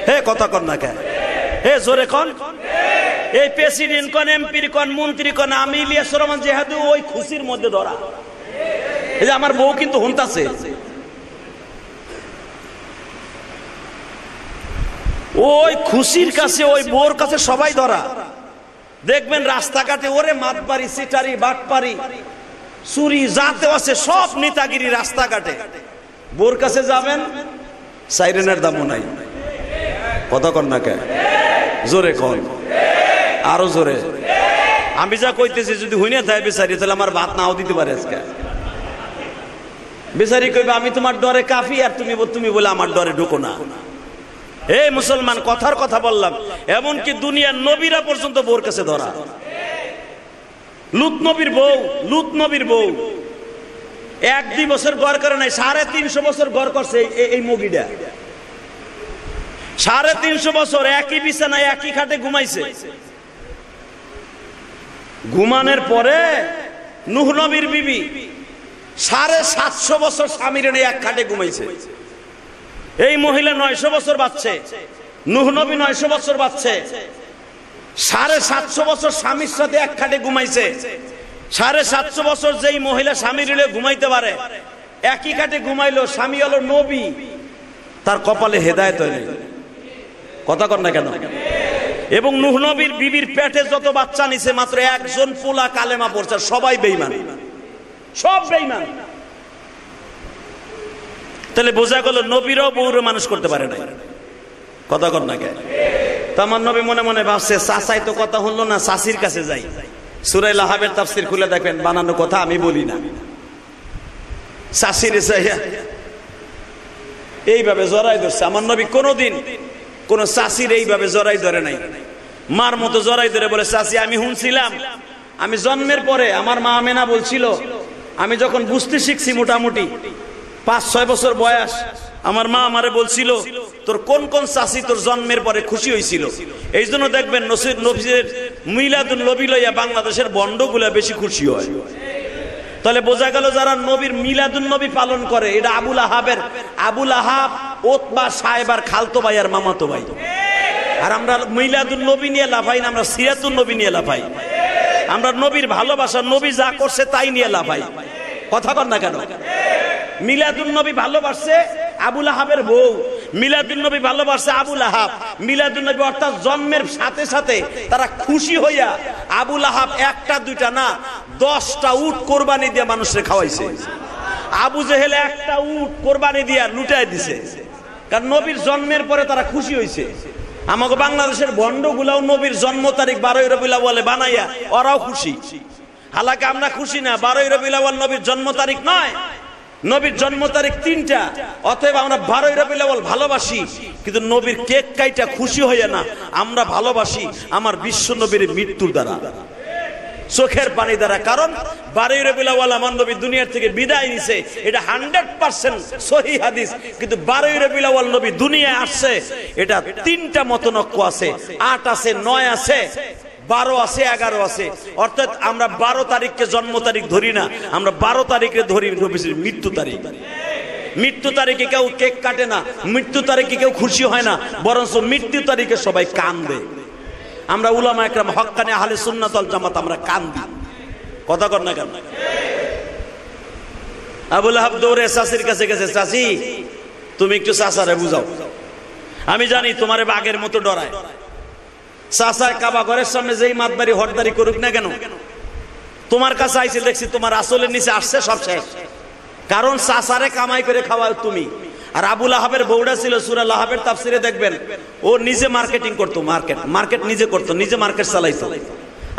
হে কথা কন না কেন? হে জোরে কন। এই প্রেসিডেন্ট কোন, এমপি কোন, মন্ত্রী কোন, আমি ইলিয়াস রহমান যেহেতু ওই খুশির মধ্যে ধরা। এই যে আমার বউ কিন্তু হন্তাছে, ওই খুশির কাছে ওই বউর কাছে সবাই ধরা। দেখবেন রাস্তাঘাটে ওরে মাতবাড়ি, সিটারি, বাটপারি, চুরি যাতে আছে সব নেতাগিরি রাস্তাঘাটে। বউর কাছে যাবেন, সাইরেনের দামও নাই। কথা কন না কে? জোরে কন, আরো জোরে। আমি যা কইতেছি যদি হইনে থাকে বেচারি, তাহলে আমার ভাত নাও দিতে পারে আজকে। বেচারি কইবে আমি তোমার ডরে কাফি, আর তুমি বলে আমার ডরে ঢুকো না। এই মুসলমান, কথার কথা বললাম, এমনকি দুনিয়ার নবীরা পর্যন্ত বউর কাছে ধরা। লুত নবীর বউ 1-2 বছর ঘর করে নাই, 350 বছর ঘর করছে এই মগিটা। 350 বছর একই বিছানায় একই খাটে ঘুমাইছে। ঘুমানোর পরে নূহ নবীর বিবি 750 বছর স্বামীর এনে এক খাটে ঘুমাইছে। এই মহিলা 900 বছর বাঁচছে, নূহ নবী 900 বছর বাঁচছে। 750 বছর স্বামীর সাথে এক খাটে ঘুমাইছে। 750 বছর যেই মহিলা স্বামীর এলে ঘুমাইতে পারে, একই খাটে ঘুমাইলো, স্বামী হলো নবী, তার কপালে হেদায়েত হয়নি। কথা কর না কেন? এবং নূহ নবীর বিবির পেটে যত বাচ্চা নিছে মাত্র একজন পোলা কালেমা পড়ছে, সবাই বেঈমান, সব বেঈমান। তাহলে বোঝা গেল নবীরাও বউরে মানুষ করতে পারে না। কথা কর না কেন? আমার নবী মনে মনে ভাবছে, চাচাই তো কথা হলো না, চাচির কাছে যাই। সূরা লাহাবের তাফসীর খুলে দেখেন, বানানো কথা আমি বলি না। চাচির এইভাবে জড়াই ধরছে। আমার নবী কোনোদিন কোন চাচির এইভাবে জড়াই ধরে নাই, মার মতো জড়াই ধরে বলে চাচি আমি শুনছিলাম, আমি জন্মের পরে আমার মা আমেনা বলছিল, আমি যখন বুঝতে শিখছি মোটামুটি 5-6 বছর বয়স, আমার মা আমারে বলছিল তোর কোন কোন চাচি তোর জন্মের পরে খুশি হয়েছিল। এই জন্য দেখবেন নবীর মিলাদুন নবী লইয়া বাংলাদেশের বন্ডগুলা বেশি খুশি হয়। তাহলে বোঝা গেল যারা নবীর মিলাদুন নবী পালন করে, এটা আবুল আহাব ওতবা সাহেবার খালতো ভাই আর মামাতো ভাই। আর আমরা মিলাদুন নবী নিয়ে লাফাই না, আমরা সিরাতুন নবী নিয়ে লাফাই। আমরা নবীর ভালোবাসা, নবী যা করছে তাই নিয়ে লাফাই। কথা কর না কেন? মিলাদুন নবী ভালোবাসছে আবুল আহাবের বউ, মিলাদুন নবী ভালোবাসছে আবুল আহাব। মিলাদুন নবী অর্থাৎ জন্মের সাথে সাথে তারা খুশি হইয়া আবুল আহাব 1টা 2টা না 10টা উট কোরবানি দিয়ে মানুষের খাওয়াইছে। আবু জেহেল একটা উট কোরবানি দিয়া লুটাই দিছে, কারণ নবীর জন্মের পরে তারা খুশি হয়েছে। আমাকে বাংলাদেশের ভণ্ডগুলাও নবীর জন্ম তারিখ 12ই রবিউল আউয়ালে বানাইয়া ওরাও খুশি। হালাকে আমরা খুশি না, 12ই রবিউল আউয়াল নবীর জন্ম তারিখ নয়, নবীর জন্ম তারিখ 3টা। অতএব আমরা 12ই রবিউল আউয়াল ভালোবাসি, কিন্তু নবীর কেক কাইটা খুশি হইয়া না, আমরা ভালোবাসি আমার বিশ্ব নবীর মৃত্যুর দ্বারা, চোখের পানি দ্বারা। কারণ 12ই রবিউল আউয়াল আমার নবী দুনিয়ার থেকে বিদায় নিছে, এটা 100% সহিহ হাদিস। কিন্তু 12ই রবিউল আউয়াল নবী দুনিয়ায় আসছে, এটা 3টা মতনক্য আছে, 8 আছে, 9 আছে, 12 আছে, 11 আছে। অর্থাৎ আমরা 12 তারিখকে জন্ম তারিখ ধরি না, আমরা 12 তারিখে ধরি নবীর মৃত্যু তারিখ। মৃত্যু তারিখে কেউ কেক কাটে না, মৃত্যু তারিখে কেউ খুশি হয় না, বরঞ্চ মৃত্যু তারিখে সবাই কান্দে। আমরা উলামা একরাম হক্কানি আহলে সুন্নাত ওয়াল জামাত আমরা কান্দি। কথা কর না কেন? আবু লাহাব দৌড়ে চাচির কাছে গেছে, চাচি তুমি একটু চাচারে বুঝাও, আমি জানি তোমারে বাঘের মতো ডরায়। চাচার কাবা ঘরের সামনে যেই মাতবাড়ি হরদারি করুক না কেন, তোমার কাছে আইছে দেখছি তোমার আসলের নিচে আসছে সব শেষ। কারণ চাচারে কামাই করে খাওয়াও তুমি। আর আবু লাহাবের বউড়া ছিল, সূরা লাহাবের তাফসিরে দেখবেন, ও নিজে মার্কেটিং করতো, মার্কেট নিজে করতো, নিজে মার্কেট চালাইতো।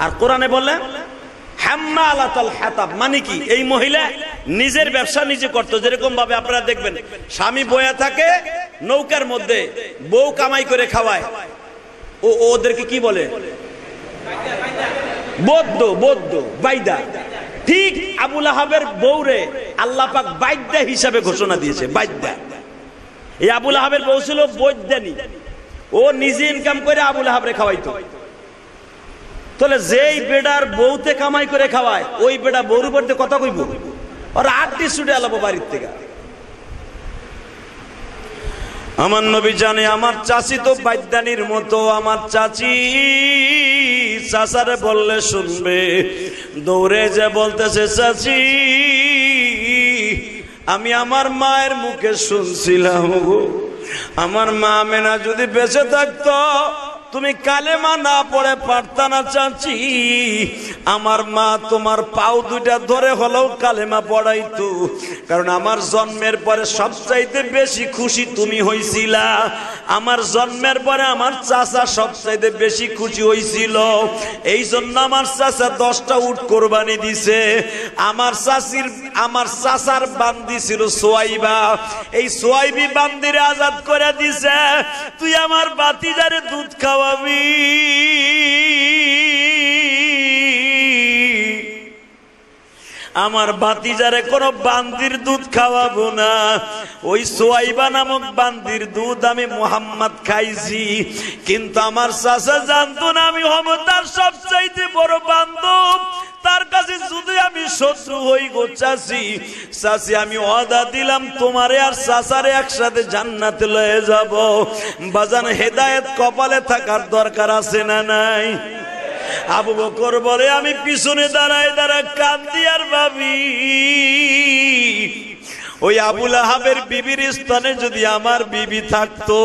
আর কোরআনে বলে হাম্মালাতুল হাতাব, মানে কি এই মহিলা নিজের ব্যবসা নিজে করতো। যেরকম ভাবে আপনারা দেখবেন স্বামী বয়া থাকে নৌকার মধ্যে, বউ কামাই করে খাওয়ায়, ওদেরকে কি বলে? বৌদ্ধ বাইদা। ঠিক আবু লাহাবের বউরে আল্লাহ পাক বাইদা হিসাবে ঘোষণা দিয়েছে, বাইদা। এই আবু লাহাবের বউ ছিল বৈদ্যানী, ও নিজে ইনকাম করে আবু লাহাবরে খাওয়াইতো। তাহলে যেই বেড়ার বউতে কামাই করে খাওয়ায়, ওই বেড়া বউর উপর কথা কইব, আর 8টি ছুটে আলাবো বাড়ির থেকে। আমার নবী জানে আমার চাচি তো বাইদ্যানির মতো, আমার চাচি চাচারে বললে শুনবে। দৌড়ে যে বলতেছে, চাচি আমি আমার মায়ের মুখে শুনছিলাম, আমার মা আমেনা যদি বেঁচে থাকতো তুমি কালেমা না পড়ে পারতা না চাচি। আমার মা তোমার পাও দুইটা ধরে হলেও কালেমা পড়াইতো, কারণ আমার জন্মের পরে সবচাইতে বেশি খুশি তুমি হইছিলা। আমার জন্মের পরে আমার চাচা সবচাইতে বেশি খুশি হইছিল, এই জন্য আমার চাচা 10টা উট কোরবানি দিছে। আমার চাচার বান্দি ছিল সোয়াইবা, এই সোয়াইবি বান্দিরে আজাদ করে দিছে। তুই আমার বাতিজারে দুধ খাওয়াবি। আমার ভাতিজারে কোন বান্দির দুধ খাওয়াবো না, ওই সোয়াইবা নামক বান্দির দুধ আমি মুহাম্মদ খাইছি। কিন্তু আমার চাচা জানতো না আমি হব তার সবচাইতে বড় বান্ধব, তার কাছে যদি আমি শত্রু হই গো চাচি, আমি ওয়াদা দিলাম তোমারে আর চাচারে একসাথে জান্নাতে লয়ে যাব। বাজান হেদায়েত কপালে থাকার দরকার আছে না নাই? আবু বকর বলে আমি পিছনে দাঁড়ায় কান্দি আর ভাবি, ওই আবু লাহাবের বিবির স্থানে যদি আমার বিবি থাকতো,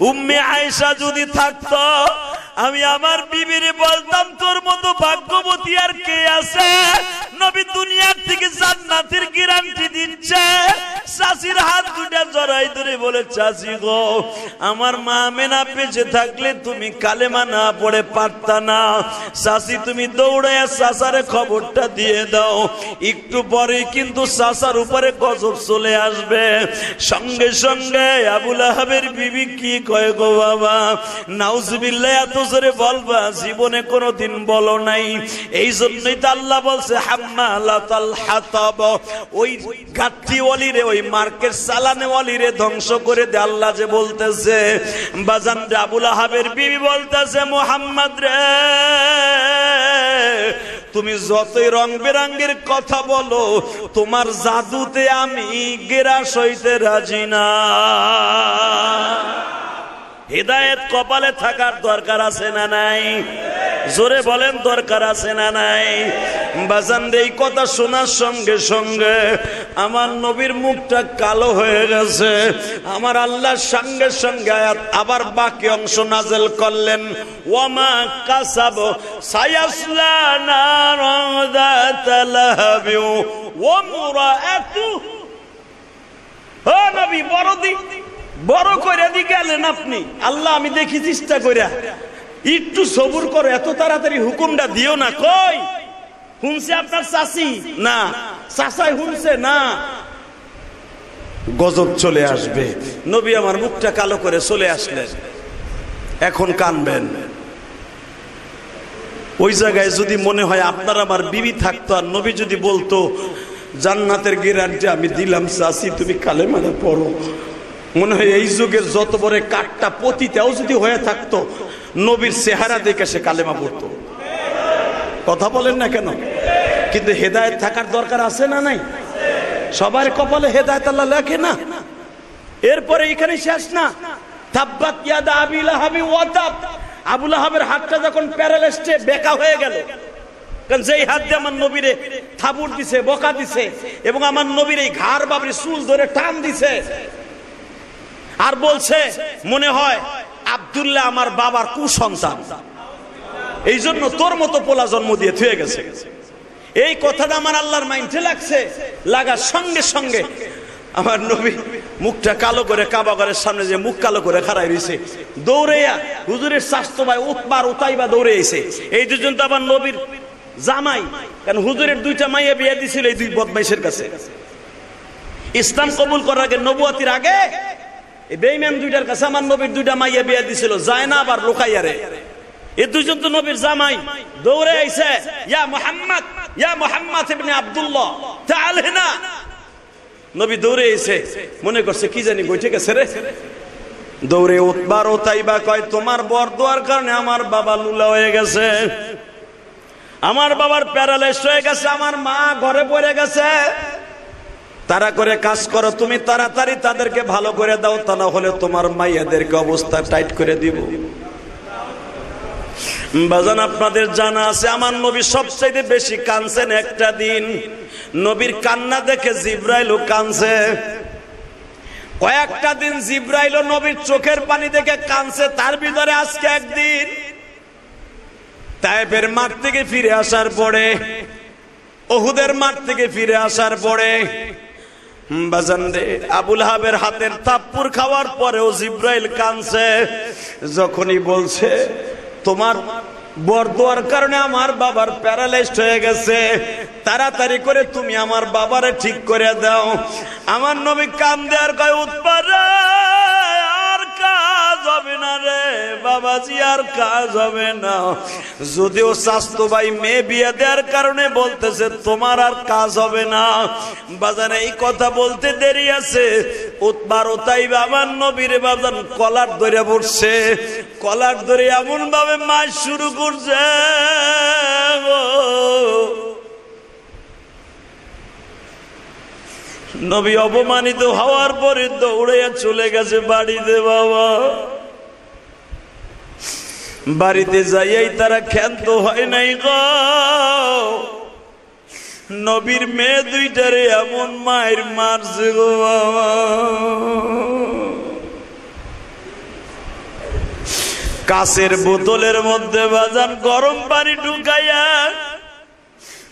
উম্মে আয়েশা যদি থাকতো, আমি আমার বিবিরে বলতাম তোর মতো ভাগ্যবতী আর কে আছে? নবী দুনিয়ার থেকে জান্নাতের গ্যারান্টি দিচ্ছে। চাচির হাত দুটা জড়াই ধরে বলে, চাচি গো আমার মা আমেনা বেঁচে থাকলে তুমি কালেমা না পড়ে পারতা না। চাচি তুমি দৌড়াইয়া চাচারে খবরটা দিয়ে দাও, একটু পরে কিন্তু চাচার উপরে গজব চলে আসবে। সঙ্গে সঙ্গে আবু লাহাবের বিবি কি কয় গো বাবা, নাউজুবিল্লাহ এত জোরে বলবা জীবনে কোনোদিন বলো নাই। এই জন্যই তো আল্লাহ বলছে হাম্মালাতুল হাতাব, ওই গাট্টি ওয়ালিরে, ওই মার্কেট চালানে ওয়ালিরে ধ্বংস করে দে। আল্লাহ যে বলতেছে, বাজান রে আবু লাহাবের বিবি বলতেছে, মুহাম্মদ রে তুমি যতই রং বেরঙের কথা বলো, তোমার জাদুতে আমি গেরাস হইতে রাজি না। হেদায়েত কপালে থাকার দরকার আছে না নাই? জোরে বলেন দরকার আছে না নাই? বাজান এই কথা শোনার সঙ্গে সঙ্গে আমার নবীর মুখটা কালো হয়ে গেছে। আমার আল্লাহ সঙ্গে সঙ্গে আয়াত আবার বাকি অংশ নাযিল করলেন, ওয়ামা কাসাব সায়াসলা নারান যাতা লাহাবি ওয়া মুরাআতু। ও নবী বড় করে দি গেলেন আপনি। আল্লাহ আমি দেখি চেষ্টা কইরা, একটু সবুর করো, এত তাড়াতাড়ি হুকুমটা দিও না। কই শুনছে আপনার চাচি? না। চাচাই শুনছে? না। গজব চলে আসবে। নবী আমার মুখটা কালো করে চলে আসলেন। এখন কানবেন। ওই জায়গায় যদি মনে হয় আপনার আমার বিবি থাকতো আর নবী যদি বলতো জান্নাতের গ্যারান্টি আমি দিলাম চাচি তুমি কালেমাটা পড়ো, মনে হয় এই যুগের যত বড় কাঠটা পতিতাও যদি হয়ে থাকতো নবীর চেহারা দেখে সে কালেমা পড়তো। কথা বলেন না কেন? কিন্তু হেদায়েত থাকার দরকার আছে না নাই? সবার কপালে হেদায়েত আল্লাহ লেখে না। এরপরে এখানে শেষ না। তাব্বাত ইয়াদা আবি লাহাবি ওয়া তাব। আবু লাহাবের হাতটা যখন প্যারালাইজড বেকা হয়ে গেল, কারণ যেই হাত দিয়ে আমার নবীরে থাবুর দিছে, বকা দিছে এবং আমার নবীর এই ঘাড় বাবরি চুল ধরে টান দিছে আর বলছে মনে হয় আব্দুল্লাহ আমার বাবার কুসন্তান, এই জন্য তোর মতো পোলা জন্ম দিয়ে থুয়ে গেছে। এই কথাটা আমার আল্লাহর মাইন্ডে লাগছে। লাগার সঙ্গে সঙ্গে আমার নবী মুখটা কালো করে কাবা ঘরের সামনে যে মুখ কালো করে খাড়াই রয়েছে, দৌড়াইয়া হুজুরের স্বাস্থ্য ভাই উতবার উতাইবা দৌড়ে এসে। এই দুজন তো আবার নবীর জামাই, কারণ হুজুরের দুইটা মাইয়া বিয়ে দিছিল এই দুই বদমাইশের কাছে। ইসলাম কবুল করার আগে, নবুয়তির আগে এই বেঈমান দুইটার কাছে আমার নবীর দুইটা মাইয়া বিয়ে দিছিল, যায়নাব আর রুকাইয়ারে। এই দুইজন তো নবীর জামাই। দৌড়ে আইছে, ইয়া মুহাম্মদ ইবনে আব্দুল্লাহ তাআল হিনা। নবী দৌড়ে এসে মনে করছে কি জানি বইঠে গেছে রে। দৌড়ে উতবার উতাইবা কয় তোমার বরদোয়ার কারণে আমার বাবা লুলা হয়ে গেছে, আমার বাবার প্যারালাইজ হয়ে গেছে, আমার মা ঘরে পড়ে গেছে। তারা করে কাজ করো, তুমি তাড়াতাড়ি তাদেরকে ভালো করে দাও, তা না হলে তোমার মাইয়াদেরকে অবস্থা টাইট করে দিব। বাজান আপনাদের জানা আছে আমার নবী সবচেয়ে বেশি কাঁদছেন একটা দিন। নবীর কান্না দেখে জিবরাইলও কাঁদছে। কয়েকটা দিন জিবরাইলও নবীর চোখের পানি দেখে কাঁদছে। তার ভিতরে আজকে একদিন তায়েফের মাঠ থেকে ফিরে আসার পরে, উহুদের মাঠ থেকে ফিরে আসার পরে বাজান রে আবু লাহাবের হাতের থাপ্পড় খাওয়ার পরেও জিবরাইল কাঁদছে। যখনই বলছে তোমার বরদোয়ার কারণে আমার বাবার প্যারালাইজড হয়ে গেছে, তাড়াতাড়ি করে তুমি আমার বাবারে ঠিক করে দাও। আমার নবী কান্দে আর কয় উতবার আর কাজ হবে না রে বাবাজি, আর কাজ হবে না। যদিও স্বাস্থ্য ভাই মেয়ে বিয়ে দেওয়ার কারণে বলতেছে তোমার আর কাজ হবে না। বাজানে এই কথা বলতে দেরি আছে, উতবার উতাইবা আমার নবীর বাজান কলার ধরে পড়ছে। কলার ধরে এমন ভাবে মাছ শুরু করছে, নবী অপমানিত হওয়ার পরে দৌড়ে চলে গেছে বাড়িতে। বাবা বাড়িতে যাইয়াই তারা ক্ষান্ত হয় নাই গো। নবীর মেয়ে দুইটারে এমন মায়ের মারছে গো বাবা। কাঁচের বোতলের মধ্যে বাজান গরম পানি ঢুকাইয়া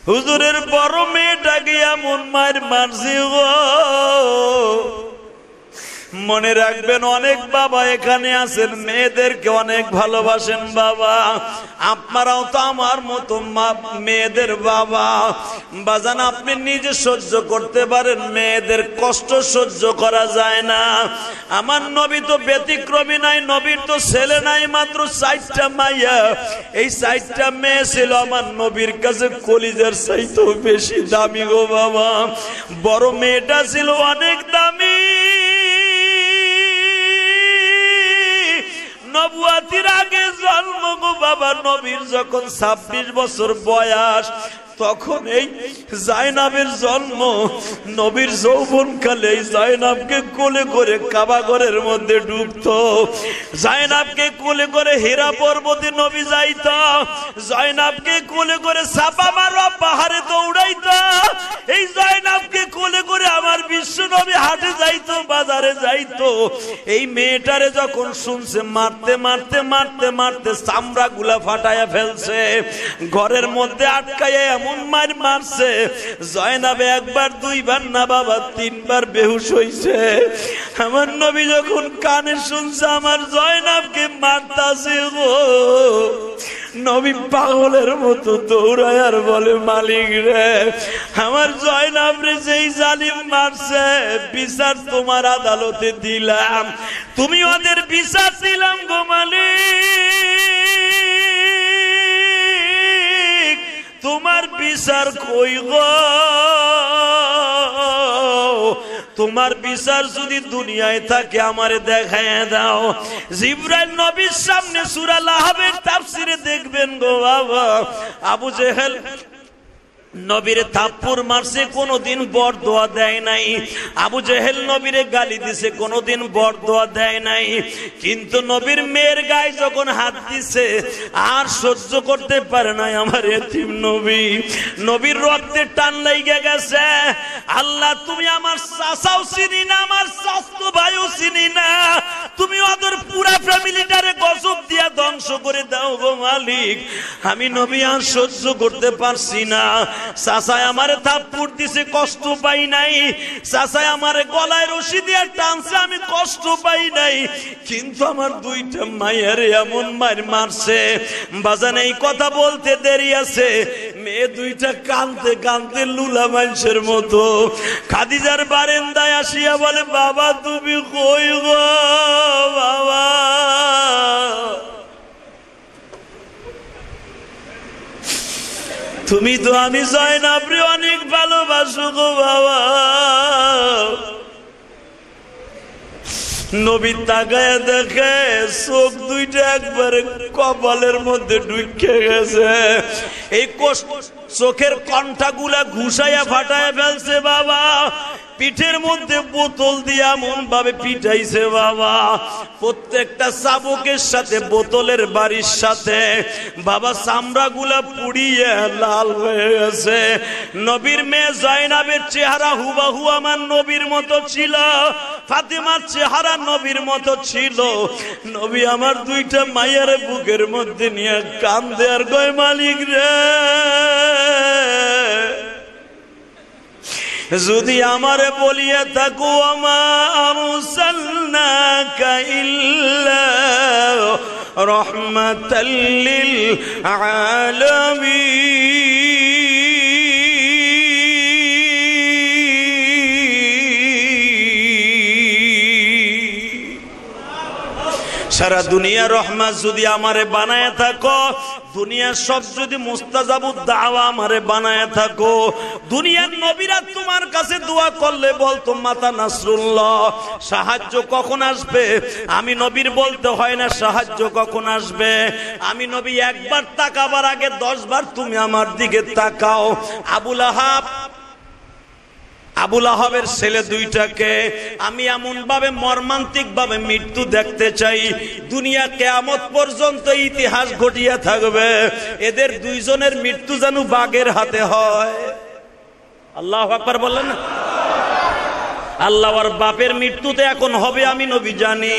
হুজুরের বড় মেয়েটাকে এমন মায়ের মারছে গো। মনে রাখবেন অনেক বাবা এখানে আছেন, মেয়েদেরকে অনেক ভালোবাসেন বাবা। আপনারাও তো আমার মতো মেয়েদের বাবা। বাজান আপনি নিজে সহ্য করতে পারেন, মেয়েদের কষ্ট সহ্য করা যায় না। আমার নবী তো ব্যতিক্রমী নাই, নবীর তো ছেলে নাই, মাত্র 4টা মাইয়া। এই 4টা মেয়ে ছিল আমার নবীর কাছে কলিজার চাইতেও বেশি দামি গো বাবা। বড় মেয়েটা ছিল অনেক দামি। নবুয়াতির আগে জন্ম গো বাবা। নবীর যখন 26 বছর বয়স তখন এই জায়নাবের জন্ম। নবীর যৌবনকালে এই জায়নাবকে কোলে করে কাবা ঘরের মধ্যে ঢুকতো, জায়নাবকে কোলে করে হীরা পর্বতে নবী যাইত, জায়নাবকে কোলে করে সাফা মারওয়া পাহাড়ে দৌড়াইত, এই জায়নাবকে কোলে করে আমার বিশ্ব নবী হাটে যাইতো, বাজারে যাইতো। এই মেয়েটারে যখন শুনছে মারতে মারতে মারতে মারতে চামড়া গুলা ফাটায়া ফেলছে, ঘরের মধ্যে আটকাইয়া এমন মার মারছে, জয়নাবে একবার দুইবার না বাবা তিনবার বেহুশ হইছে। আমার নবী যখন কানে শুনছে আমার জয়নাবকে মারতাছে গো, নবী পাগলের মতো দৌড়ায় আর বলে মালিক রে, আমার জয়নাব রে যেই জালিম মারছে বিচার তোমার আদালতে দিলাম, তুমি ওদের বিচার দিলাম গো মালিক, তোমার বিচার কই গো, তোমার বিচার যদি দুনিয়ায় থাকে আমারে দেখায় দাও। জিবরাইল নবীর সামনে সূরা লাহাবের তাফসিরে দেখবেন গো বাবা, আবু জেহেল নবীরে থাপ্পড় মারছে, কোনদিন বরদোয়া দেয় নাই। আবু জেহেল নবীরে গালি দিছে, কোনদিন বরদোয়া দেয় নাই। কিন্তু নবীর মেয়ের গায়ে যখন হাত দিছে আর সহ্য করতে পারে নাই আমার এতিম নবী, নবীর রক্তে টান লেগে গেছে। আল্লাহ তুমি আমার চাচাও চিনি না, আমার চাচতো ভাইও চিনি না, তুমি ওদের পুরা ফ্যামিলিটারে গজব দিয়া ধ্বংস করে দাও গো মালিক, আমি নবী আর সহ্য করতে পারছি না। চাচায় আমারে থাপ্পড় দিছে, কষ্ট পাই নাই, চাচায় আমারে গলায় রশি দিয়ে টানছে, আমি কষ্ট পাই নাই, কিন্তু আমার দুইটা মায়ের এমন মার মারছে বাজান, এই কথা বলতে দেরি আছে, মেয়ে দুইটা কাঁদতে কাঁদতে লুলা মানুষের মতো খাদিজার বারান্দায় আসিয়া বলে বাবা তুমি কই গো বাবা, তুমি তো আমি জয়নাবরে অনেক ভালোবাসো গো বাবা। নবী তাকায় দেখে চোখ দুইটা একবারে কপালের মধ্যে ঢুকে গেছে, এই চোখের কণ্ঠাগুলা ঘুষাইয়া ফাটায় ফেলছে বাবা, পিঠের মধ্যে বোতল দিয়ে এমন ভাবে পিটাইছে বাবা, প্রত্যেকটা চাবুকের সাথে বোতলের বাড়ির সাথে বাবা চামড়া গুলা পুড়িয়ে লাল হয়ে গেছে। নবীর মেয়ে জয়নাবের চেহারা হুবাহু আমার নবীর মতো ছিল, ফাতেমার চেহারা নবীর মতো ছিল। নবী আমার দুইটা মায়ের বুকের মধ্যে নিয়ে কান্দে আর কয় মালিক রে, যদি আমারে বলিয়া থাকো আমা আরসালনাকা ইল্লা রাহমাতাল লিল আলামিন, সারা দুনিয়া রহমত যদি আমারে বানায় থাকো, দুনিয়ার সব যদি মুস্তাজাবুদ দাওয়া আমারে বানায় থাকো, দুনিয়ার নবীরা তোমার কাছে দোয়া করলে বলতো মাতা নাসরুল্লাহ, সাহায্য কখন আসবে, আমি নবীর বলতে হয় না সাহায্য কখন আসবে, আমি নবী একবার তাকাবার আগে 10 বার তুমি আমার দিকে তাকাও। আবুল আহাবের ছেলে দুইটাকে আমি এমন ভাবে মর্মান্তিক ভাবে মৃত্যু দেখতে চাই, দুনিয়া কিয়ামত পর্যন্ত ইতিহাস ঘটিয়া থাকবে, এদের দুইজনের মৃত্যু যেন বাঘের হাতে হয়। আল্লাহু আকবার বললেন না? আল্লাহ ওর বাপের মৃত্যুতে এখন হবে আমি নবী জানি,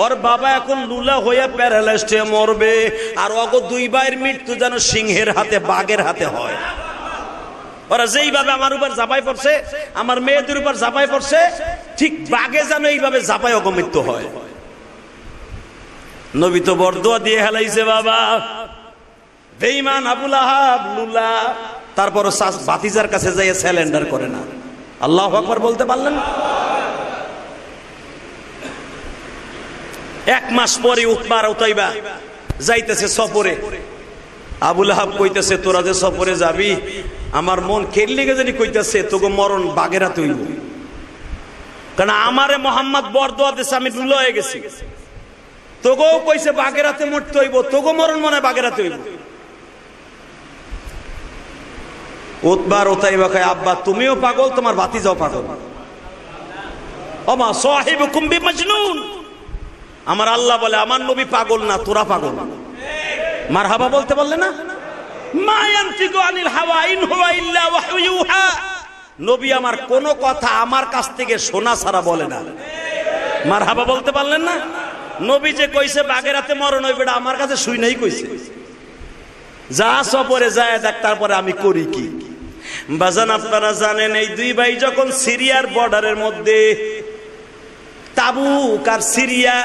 ওর বাবা এখন লুলা হয়ে প্যারালাইজড হয়ে মরবে, আর ওগো দুই ভাইয়ের মৃত্যু যেন সিংহের হাতে বাঘের হাতে হয়। ওরা যেইভাবে আমার উপর ঝাঁপাই পড়ছে, আমার মেয়েদের উপর ঝাঁপাই পড়ছে, ঠিক বাঘে যেন এইভাবে ঝাঁপাই অগমৃত্যু হয়। নবী তো বরদোয়া দিয়ে হেলাইছে বাবা, বেঈমান আবুল আহাব লুলা, তারপর ভাতিজার কাছে যাইয়া স্যালেন্ডার করে না। আল্লাহু আকবার বলতে পারলেন? 1 মাস পরে উতবা আর উতাইবা যাইতেছে সফরে, আবুল আহাব কইতেছে তোরা যে সফরে যাবি, আমার মন খেললে জানি কইতেছে তোকে মরণ বাঘের হাতে হইব, কারণ আমারে মোহাম্মদ বরদোয়া দিছে আমি লুলা হয়ে গেছি, তোকেও কইছে বাঘের হাতে মরতে হইব, তোকে মরণ মনে বাঘের হাতে হইব। উতবার উতাইবা কয় আব্বা তুমিও পাগল, তোমার ভাতিজাও পাগল। ওমা সাহিবুকুম বিমাজনুন, আমার আল্লাহ বলে আমার নবী পাগল না, তোরা পাগল। মারহাবা বলতে বললে না? মা ইয়ানতিকু আনিল হাওয়া ইন হুয়া ইল্লা ওয়াহয়ু ইউহা, নবী আমার কোন কথা আমার কাছ থেকে শোনা ছাড়া বলে না। মারহাবা বলতে পারলেন না? নবী যে কইছে বাগেরাতে মরণ হইবে এটা আমার কাছে শুই নাই কইছে। যা সফরে যায় দেখ, তারপরে আমি করি কি। বাজান আপনারা জানেন এই দুই ভাই যখন সিরিয়ার বর্ডারের মধ্যে, তাবুক আর সিরিয়া,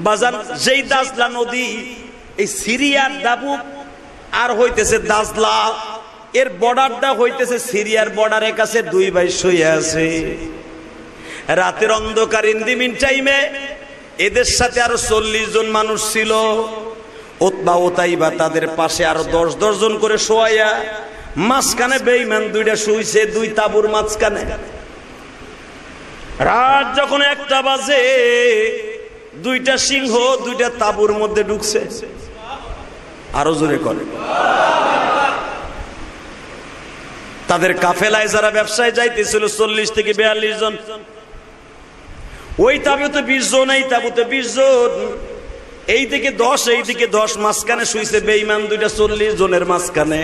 বাজান যেই দাজলা নদী, এই সিরিয়ার তাবুক আর হইতেছে দাজলা, এর বর্ডারটা হইতেছে সিরিয়ার বর্ডারের কাছে। দুই ভাই শুয়ে আছে রাতের অন্ধকার, ইন্দিমিন টাইমে। এদের সাথে আরো 40 জন মানুষ ছিল। উতবা উতাইবা তাদের পাশে আরো 10 জন করে শোয়াইয়া, মাঝখানে বেঈমান দুইটা শুইছে, দুই তাবুর মাঝখানে। রাত যখন 1টা বাজে, দুইটা সিংহ দুইটা তাবুর মধ্যে ঢুকছে। আরো জোরে করে। তাদের কাফেলায় যারা ব্যবসায় যাইতেছিল 40 থেকে 42 জন, ওই তাবুতে 20 জন, এই তাবুতে 20 জন, এই দিকে 10 এই দিকে 10, মাঝখানে শুইছে বেঈমান দুইটা 40 জনের মাঝখানে।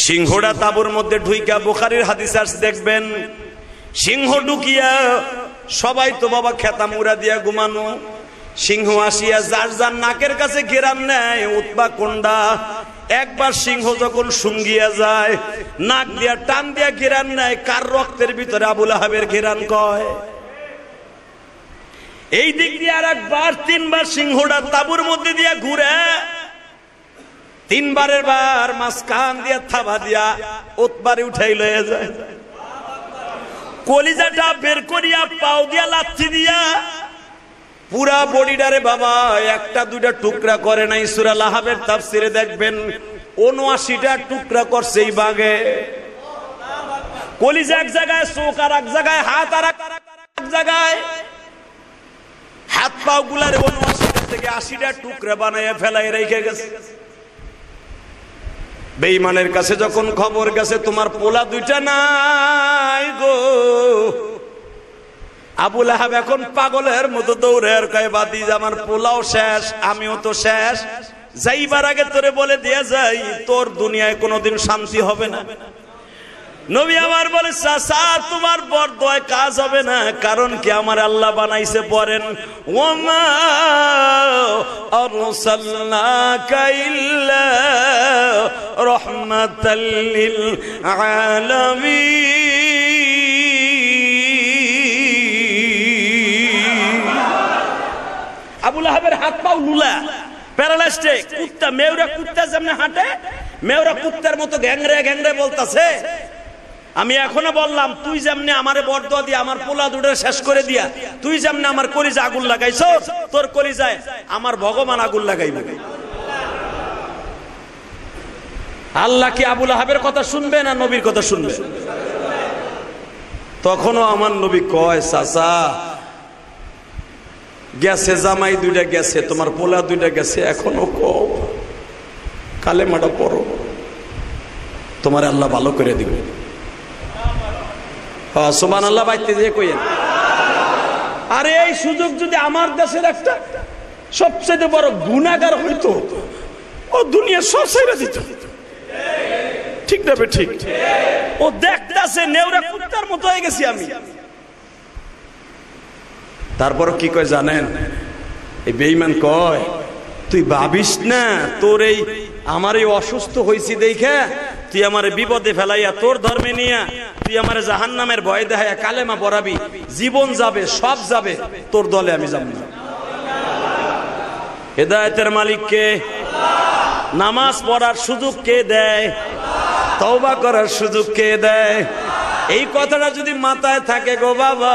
সিংহটা তাবুর মধ্যে ঢুইকা, বুখারীর হাদিস আছে দেখবেন, সিংহ ঢুকিয়া, সবাই তো বাবা খেতা মুড়া দিয়া ঘুমানো, সিংহ আসিয়া যার যার নাকের কাছে ঘেরান নেয়। উতবা কোন্ডা, একবার সিংহ যখন শুঙ্গিয়া যায়, নাক দিয়া টান দিয়া ঘেরান নেয়, কার রক্তের ভিতরে আবু লাহাবের ঘেরান কয়। এই দিক দিয়ে আর একবার 3বার সিংহটা তাবুর মধ্যে দিয়া ঘুরে, 3বারের বার মাঝখান দিয়া থাবা দিয়া উতবারে উঠাই লয়ে যায়। কলিজাটা বের করিয়া পাও দিয়া লাথি দিয়া পুরা বডিটারে বাবা 1টা 2টা টুকরা করে নাই। সূরা লাহাবের তাফসিরে দেখবেন 79টা টুকরা করছে এই বাগে। কলিজা এক জায়গায়, চোখ আর এক জায়গায়, হাত আর এক জায়গায়, হাত পাও গুলারে 79টা থেকে 80টা টুকরা বানাইয়া ফেলাই রেখে গেছে। বেঈমানের কাছে যখন খবর গেছে তোমার পোলা 2টা নাই গো, আবু লাহাব এখন পাগলের মতো দৌড়ে আর কয় বাদিজ আমার পোলাও শেষ, আমিও তো শেষ, যাইবার আগে তোরে বলে দিয়ে যাই তোর দুনিয়ায় কোনোদিন শান্তি হবে না। নবী আমার বলে চাচা তোমার বরদোয়ায় কাজ হবে না, কারণ কি আমার আল্লাহ বানাইছে, পড়েন ওমা আরসালনাকা ইল্লা রাহমাতাল লিল আলামিন। আবু লাহাবের হাত পাও লুলা, প্যারালাইজড, কুত্তা মেউরা কুত্তা যেমন হাঁটে, মেউরা কুত্তার মতো গ্যাংরে গ্যাংরে বলতাছে। আমি এখনো বললাম তুই যেমনি আমারে বরদোয়া দিয়া আমার পোলা 2টা শেষ করে দিয়া, তুই যেমনি আমার কলিজা আগুন লাগাইছ, তোর কলিজায় আমার ভগবান আগুন লাগাইবে। আল্লাহ কি আবু লাহাবের কথা শুনবে না নবীর কথা শুনবে? তখনও আমার নবী কয় চাচা গেছে, জামাই 2টা গেছে, তোমার পোলা 2টা গেছে, এখনো কও কালেমাটা পড়ো, তোমার আল্লাহ ভালো করে দিবে। সুবহানাল্লাহ বাইতে যে কইেন। আরে এই সুযোগ যদি আমার দেশের একটা সবচেয়ে বড় গুনাহগার হইতো, ও দুনিয়া সব ছেড়ে দিত। ঠিক না বে ঠিক? ও দেখতাছে নেউরা কুত্তার মতো হয়ে গেছি আমি। তারপর কি কয় জানেন? এই বেঈমান কয় তুই ভাবিস না তোর এই আমার এই অসুস্থ হইছি দেখে তুই আমারে বিপদে ফেলাইয়া তোর ধর্মে নিয়া তুই আমারে জাহান্নামের ভয় দেখাইয়া কালেমা পড়াবি, জীবন যাবে, সব যাবে, তোর দলে আমি যাব না। হেদায়েতের মালিক কে? নামাজ পড়ার সুযোগ কে দেয়? তওবা করার সুযোগ কে দেয়? এই কথাটা যদি মাথায় থাকে গো বাবা,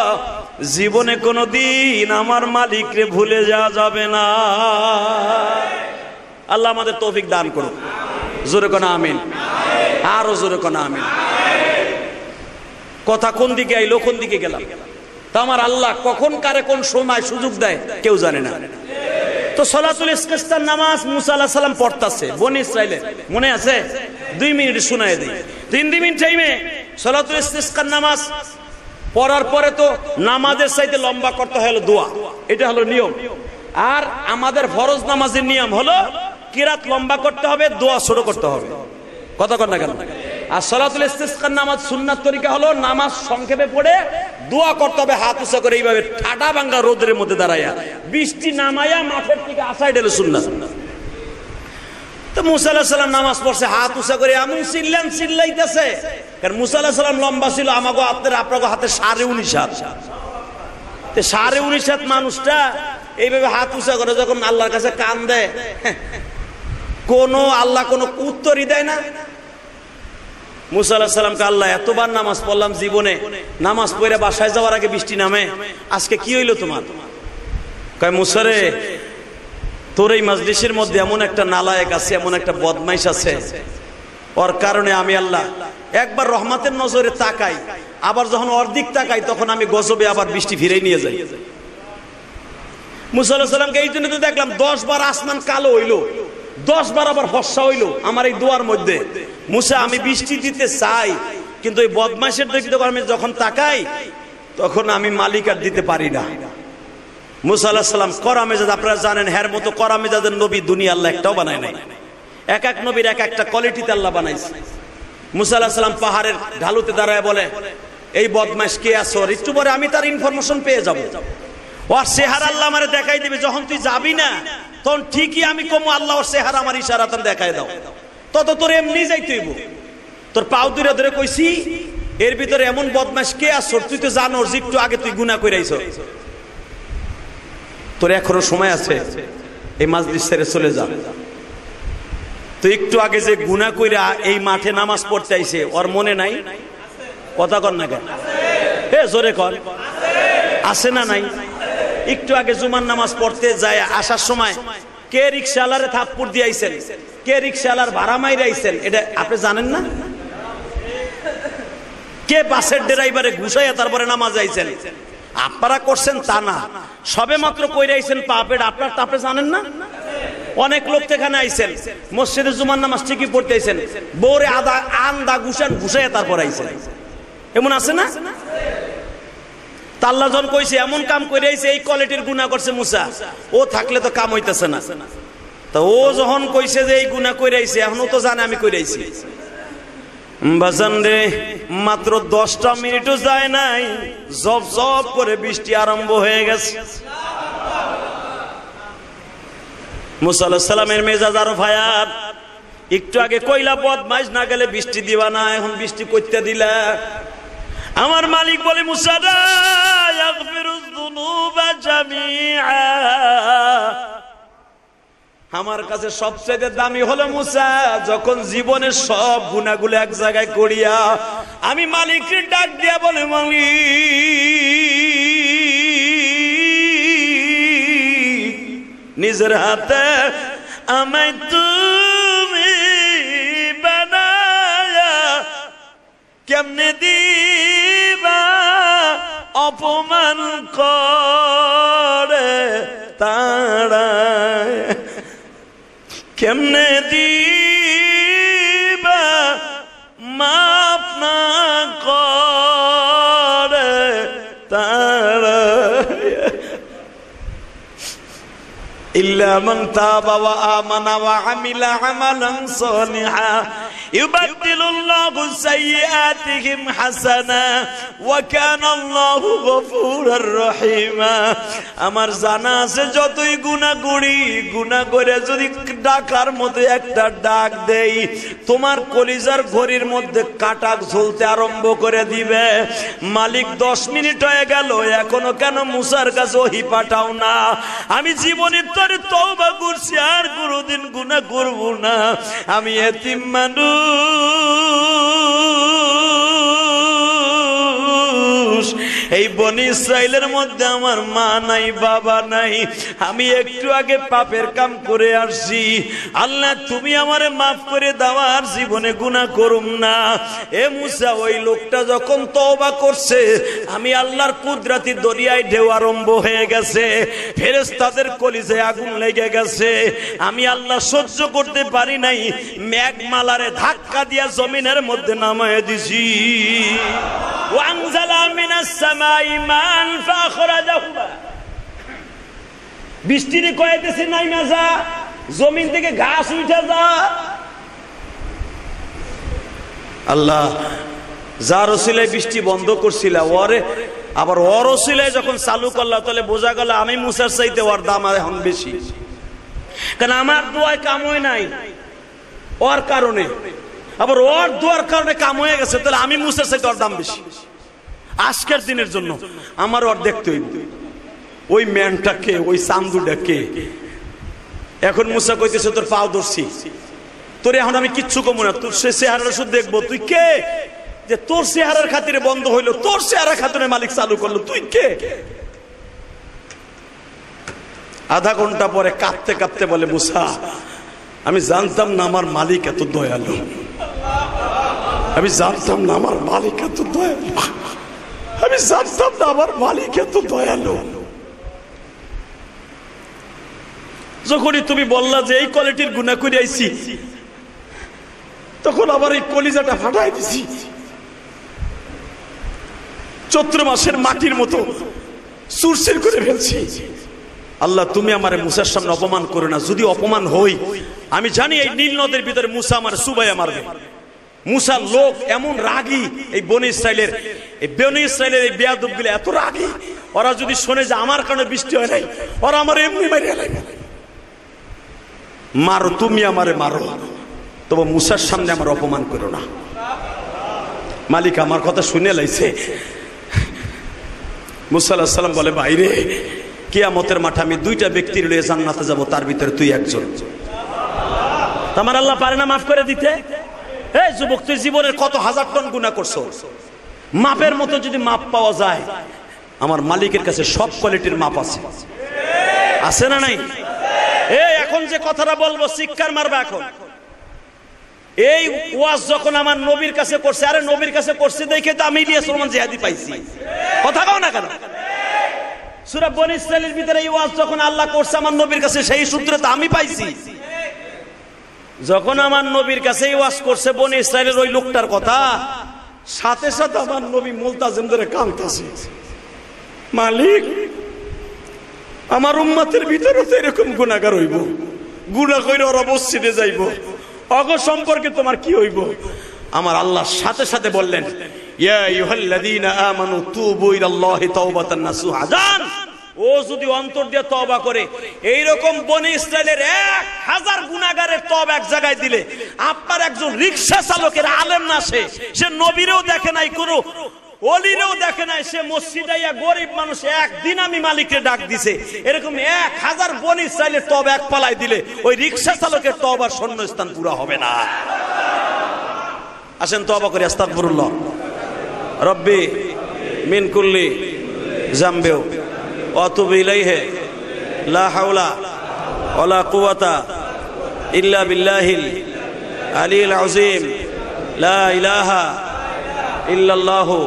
জীবনে কোনোদিন আমার মালিকরে ভুলে যাওয়া যাবে না। আল্লাহ আমাদের তৌফিক দান করুন। জোরে কোন আমিন, আরো জোরে কোন আমিন। কথা কোন দিকে আইলো, কোন দিকে গেলাম, তা আমার আল্লাহ কখন কারে কোন সময় সুযোগ দেয় কেউ জানে না। তো সালাতুল ইস্তিসকার নামাজ মুসা আলাইহিস সালাম পড়তাছে বনি ইসরাইলে, মনে আছে? 2 মিনিট শোনায় দেই। 3 মিনিট টাইমে সালাতুল ইস্তিসকার নামাজ পড়ার পরে তো নামাজের চাইতে লম্বা করতে হলো দোয়া, এটা হলো নিয়ম। আর আমাদের ফরজ নামাজের নিয়ম হলো কিরাত লম্বা করতে হবে, দোয়া ছোট করতে হবে। কথা কর না কেন? আর সালাতুল ইস্তিসকার নামাজ সুন্নাত তরিকা হলো নামাজ সংক্ষেপে পড়ে দোয়া করতে হবে হাত উঁচা করে, এইভাবে ঠাডা ভাঙ্গা রোদের মধ্যে দাঁড়াইয়া বৃষ্টি নামাইয়া মাঠের থেকে আসাই দিল সুন্নাত। তো মুসা আলাইহিস সালাম নামাজ পড়ছে হাত উঁচা করে, এমন চিল্লাইতেছে, কারণ মুসা আলাইহিস সালাম লম্বা ছিল আমাগো আপনার হাতে 19.5 হাত। 19.5 হাত মানুষটা এইভাবে হাত উঁচা করে যখন আল্লাহর কাছে কান দেয়, আল্লাহ কোনো উত্তরই দেয় না। মুসা আলাইহিস সালামকে আল্লাহ এতবার নামাজ পড়লাম জীবনে, নামাজ পড়ে বাসায় যাওয়ার আগে বৃষ্টি নামে, আজকে কি হইলো তোমার? কয় মুসা রে, তোর এই মাজলিসের মধ্যে এমন একটা নালায়েক আছে, এমন একটা বদমাইশ আছে, ওর কারণে আমি আল্লাহ একবার রহমতের নজরে তাকাই, আবার যখন অর্ধেক তাকাই তখন আমি গজবে আবার বৃষ্টি ফিরে নিয়ে যাই। মুসা আলাইহিস সালামকে এই জন্য তো দেখলাম 10 বার আসমান কালো হইলো, 10 বার আবার ফর্সা হইলো আমার এই দোয়ার মধ্যে। মুসা, আমি বৃষ্টি দিতে চাই, কিন্তু এই বদমাইশের দিকে আমি যখন তাকাই তখন আমি মালিক আর দিতে পারি না। মুসা আলাইহিস সালাম কড়া মেজাজ, আপনারা জানেন হের মতো কড়া মেজাজের নবী দুনিয়া আল্লাহ একটাও বানায় নাই। এক এক নবীর এক একটা কোয়ালিটিতে আল্লাহ বানাইছে। মুসা আলাইহিস সালাম পাহাড়ের ঢালুতে দাঁড়ায় বলে, এই বদমাইশ কে আছে, ওর একটু পরে আমি তার ইনফরমেশন পেয়ে যাব, ওর চেহারা আল্লাহ আমারে দেখাই দিবে। যখন তুই যাবি না তখন ঠিকই আমি কমু আল্লাহ ওর চেহারা আমার ইশারাতে দেখাই দাও, তত তোর এমনি যাইতে হইব। তোর পাও দুইরা ধরে কইছি, এর ভিতরে এমন বদমাইশ কে আছে, তুই তো জানোর যে একটু আগে তুই গুনাহ কইরাইছ, তোর এখনো সময় আছে, এই মাজলিস ছেড়ে চলে যা। তুই একটু আগে যে গুনাহ কইরা এই মাঠে নামাজ পড়তে আইছে, ওর মনে নাই? কথা কর না কেন? হে জোরে কর, আছে না নাই? একটু আগে জুমার নামাজ পড়তে যায় আসার সময় কে রিকশাওয়ালারে থাপ্পড় দিয়ে আইছেন, কে রিকশাওয়ালার ভাড়া মাইরা আইছেন, এটা আপনি জানেন না? কে বাসের ড্রাইভারে ঘুষাইয়া তারপরে নামাজ আইছেন, আপনারা করছেন তা না, সবে মাত্র কইরা আইছেন পাপের, আপনার তা আপনি জানেন না? অনেক লোক এখানে আইছেন, মসজিদে জুমার নামাজ ঠিকই পড়তে আইছেন, বউরে আন্দা ঘুষাইয়া তারপর আইছেন, এমন আছে না? আল্লাহ যখন কইছে এমন কাম করে আইছে, এই কোয়ালিটির গুনাহ করছে মুসা, ও থাকলে তো কাম হইতাছে না। তা ও যখন কইছে যে এই গুনাহ করে আইছে, এখনো তো জানে আমি করে আইছি। বাজান রে, মাত্র 10টা মিনিটও যায় নাই, জব জব করে বৃষ্টি আরম্ভ হয়ে গেছে। মুসা আলাইহিস সালামের মেজাজ আরো ফায়ার। একটু আগে কইলা বদমাইশ না গেলে বৃষ্টি দিবা না, এখন বৃষ্টি কইতে দিলা। আমার মালিক বলে, মুসা ইয়াগফিরুয যুনুবা জামিআ, আমার কাছে সবচেয়ে দামি হলো মুসা যখন জীবনের সব গুনাহগুলো এক জায়গায় করিয়া আমি মালিককে ডাক দিয়া বলে, মালিক নিজের হাতে আমায় তুমি বানায়া কেমনে দিবা, অপমান করে তারা কেমনে দিবা, মাফ না করে তারা, ইল্লা মান তাবা ওয়া আমানা ওয়া আমিলা আমালান সালিহা ইউবাদদিলুল্লাহু সাইয়্যাতিহিম হাসানা ওয়া কানাল্লাহু গফুরুর রহিমা। আমার জানা আছে যতই গুনাহ করি, গুনাহ করে যদি ডাকার মধ্যে একটা ডাক দেই, তোমার কলিজার ঘড়ির মধ্যে কাটা ঝুলতে আরম্ভ করে দিবে। মালিক 10 মিনিট হয়ে গেল, এখনো কেন মুসার কাছে ওহী পাঠাও না? আমি জীবনের তরে তওবা করছি, আর কোনোদিন গুনাহ করব না। আমি এতিম মানুষ, এই বনি ইসরাইলের মধ্যে আমার মা নাই, বাবা নাই, আমি একটু আগে পাপের কাম করে আসছি, আল্লাহ তুমি আমারে মাফ করে দাও, আর জীবনে গুনাহ করুম না। এ মুসা, ওই লোকটা যখন তওবা করছে, আমি আল্লাহর কুদরতি দরিয়ায় ঢেউ আরম্ভ হয়ে গেছে, ফেরেশতাদের কলিজায় আগুন লেগে গেছে, আমি আল্লাহ সহ্য করতে পারি নাই, মেঘমালারে ধাক্কা দিয়া জমিনের মধ্যে নামায় দিছি। ওয়ানজালা মিনাস সামাই মান ফাখরাজাহু, বৃষ্টিরে কয়েতেছে নাই মাজা, জমিন থেকে ঘাস উঠে যা। আল্লাহ যার ওসিলায় বৃষ্টি বন্ধ করছিল, ওরে আবার ওর ওসিলায় যখন চালু করলা, তাহলে বোঝা গেল আমি মুসার চাইতে ওর দাম এখন বেশি, কারণ আমার দোয়ায় কাম হয় নাই, ওর কারণে, আবার ওর দোয়ার কারণে কাম হয়ে গেছে, তাহলে আমি মুসার চাইতে ওর দাম বেশি। আজকের দিনের জন্য আমার ওর দেখতে হইব, ওই ম্যানটাকে, ওই চান্দুটাকে। এখন মুসা কইতেছে তোর পাও ধরছি, তোর এখন আমি কিচ্ছু কমু না, তোর সে চেহারাটা শুধু দেখবো, তুই কে যে তোর চেহারার খাতিরে বন্ধ হইলো, তোর চেহারা খাতিরে মালিক চালু করলো, তুই কে? আধা ঘন্টা পরে কাঁদতে কাঁদতে বলে, মুসা আমি জানতাম না আমার মালিক এত দয়ালু, আমি জানতাম না আমার মালিক এত দয়ালু, আমি জানতাম না আমার মালিক এত দয়ালু। যখনই তুমি বললা যে এই কোয়ালিটির গুনাহ করে আইছি, তখন আবার এই কলিজাটা ফাটাই দিছি, চৈত্র মাসের মাটির মতো সুরসির করে ফেলছি। আল্লাহ তুমি আমারে মুসার সামনে অপমান করো না, যদি অপমান হই, আমি জানি এই নীল নদের ভিতরে মুসা আমার সুবাইয়া মারবে। মুসার লোক এমন রাগী, এই বনি ইসরাইলের এই বেয়াদবগুলো এত রাগী, ওরা যদি শোনে যে আমার কারণে বৃষ্টি হয় নাই, ওরা আমার এমনি মারিয়া লাগবে। মারো, তুমি আমারে মারো, তবে মুসার সামনে আমার অপমান করো না। মালিক আমার কথা শুনে লাইছে। মুসা আলাইহিস সালাম বলে, ভাইরে কিয়ামতের মাঠে আমি দুইটা ব্যক্তির লয়ে জান্নাতে যাব, তার ভিতরে তুই একজন। তোমার আল্লাহ পারে না মাফ করে দিতে? এই যুবক, তুই জীবনের কত হাজার টন গুনাহ করছো, মাপের মতো যদি মাপ পাওয়া যায়, আমার মালিকের কাছে সব কোয়ালিটির মাপ আছে, আছে না নাই? এই এখন যে কথাটা বলবো শিক্ষার মারবে। এখন এই ওয়াজ যখন আমার নবীর কাছে করছে, আরে নবীর কাছে করছে দেখে তো আমি ইলিয়াস রহমান জিহাদি পাইছি, কথা কও না কেন? সূরা বনী ইসরাইলের ভিতরে এই ওয়াজ যখন আল্লাহ করছে আমার নবীর কাছে, সেই সূত্রে তো আমি পাইছি। যখন আমার নবীর কাছে এই ওয়াজ করছে বনী ইসরাইলের ওই লোকটার কথা, সাথে সাথে আমার নবী মুলতাজিম ধরে কাঁদতেছে, মালিক আমার উম্মতের ভিতরে তো এরকম গুনাহগার হইব, গুনাহ কইরা ওরা মসজিদে যাইব, অগ সম্পর্কে তোমার কি হইব? আমার আল্লাহ সাথে সাথে বললেন, ইয়া আইয়ুহাল্লাযীনা আমানু তুবু ইলাল্লাহি তাওবাতান নাসুহা। জান, ও যদি অন্তর দিয়ে তওবা করে, এইরকম বনী ইসরাইলের 1000 গুনাহগারের তওবা এক জায়গায় দিলে, আপনার একজন রিকশা চালকের আলেম না, সে নবীরেও দেখে নাই, কোনো ওলিরেও দেখে নাই, সে মসজিদে গরিব মানুষ, একদিন আমি মালিককে ডাক দিছে, এরকম 1000 বনী ইসরাইলের তওবা এক পালায় দিলে ওই রিকশা চালকের তওবার শূন্যস্থান পুরা হবে না। আসেন তওবা করি, আস্তাগফিরুল্লাহ রব্বি মিন কুল্লি জামবি ওয়া আতুবু ইলাইহি, লা হাওলা ওয়ালা কুওয়াতা ইল্লা বিল্লাহিল আলিয়্যিল আযীম, লা ইলাহা ইল্লাল্লাহু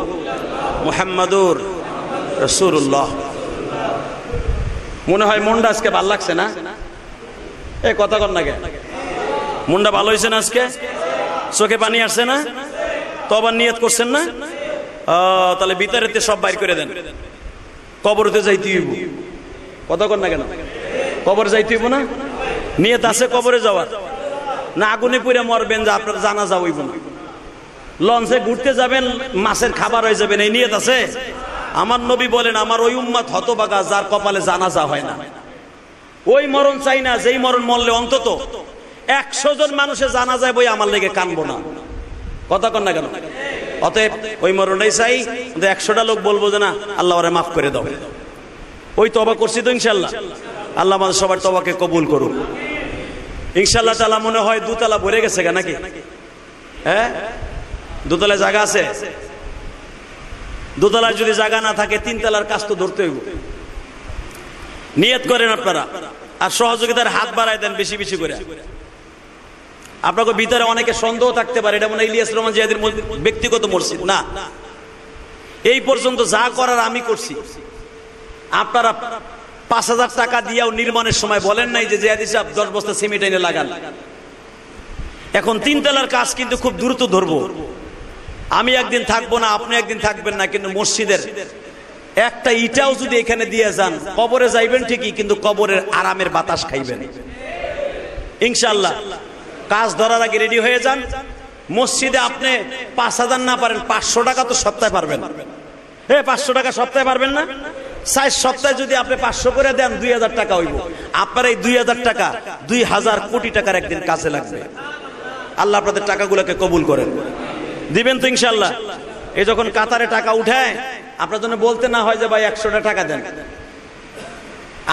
মুহাম্মাদুর রাসূলুল্লাহ। মনে হয় মনটা আজকে ভালো লাগছে না? এই কথা কর না কে, মনটা ভালো হয়েছে না আজকে? চোখে পানি আসছে না? তওবার নিয়ত করছেন না? তাহলে ভিতরেতে সব বাইর করে দেন। কবরতে যাইতে হইব, কথা কর না কেন? কবর যাইতে হইব না? নিয়ত আছে কবরে যাওয়ার? না আগুনে পুড়ে মরবেন যে আপনার জানাজা হইব না? লঞ্চে ঘুরতে যাবেন, মাছের খাবার হয়ে যাবেন, এই নিয়ত আছে? আমার নবী বলেন, আমার ওই উম্মত হতভাগা যার কপালে জানাজা হয় না। ওই মরণ চাই না, যেই মরণ মরলে অন্তত 100 জন মানুষের জানাজায় বই আমার লেগে কানবো না, কথা কন না কেন? অতএব ওই মরণটাই চাই, 100টা লোক বলবো যে না আল্লাহ ওরে মাফ করে দাও। ওই তওবা করছি তো ইনশাআল্লাহ, আল্লাহ আমাদের সবার তওবাকে কবুল করুন ইনশাআল্লাহ তাআলা। মনে হয় দুতলা ভরে গেছে নাকি? হ্যাঁ, দুতলায় জায়গা আছে? দোতলায় যদি জায়গা না থাকে 3 তলার কাজ তো ধরতে হইব। নিয়ত করেন আপনারা, আর সহযোগিতার হাত বাড়ায় দেন বেশি বেশি করে। আপনাকে ভিতরে অনেকে সন্দেহ থাকতে পারে এটা মনে ইলিয়াস রহমান জিহাদির ব্যক্তিগত মসজিদ না। এই পর্যন্ত যা করার আমি করছি। আপনারা 5,000 টাকা দিয়েও নির্মাণের সময় বলেন নাই যে জিহাদি সাহেব 10 বস্তা সিমেন্ট এনে লাগান। এখন 3 তলার কাজ কিন্তু খুব দ্রুত ধরবো। আমি একদিন থাকবো না, আপনি একদিন থাকবেন না, কিন্তু মসজিদের একটা ইটাও যদি এখানে দিয়ে যান, কবরে যাইবেন ঠিকই, কিন্তু কবরের আরামের বাতাস খাইবেন ইনশাআল্লাহ। কাজ ধরার আগে রেডি হয়ে যান। মসজিদে আপনি 5,000 না পারেন 500 টাকা তো সপ্তাহে পারবেন। 500 টাকা সপ্তাহে পারবেন না? 4 সপ্তাহে যদি আপনি 500 করে দেন 2,000 টাকা হইব। আপনার এই 2,000 টাকা 2,000 কোটি টাকার একদিন কাজে লাগবে। আল্লাহ আপনাদের টাকাগুলোকে কবুল করেন। দিবেন তো ইনশাআল্লাহ? এই যখন কাতারে টাকা উঠায় আপনার জন্য বলতে না হয় যে ভাই 100 টাকা দেন।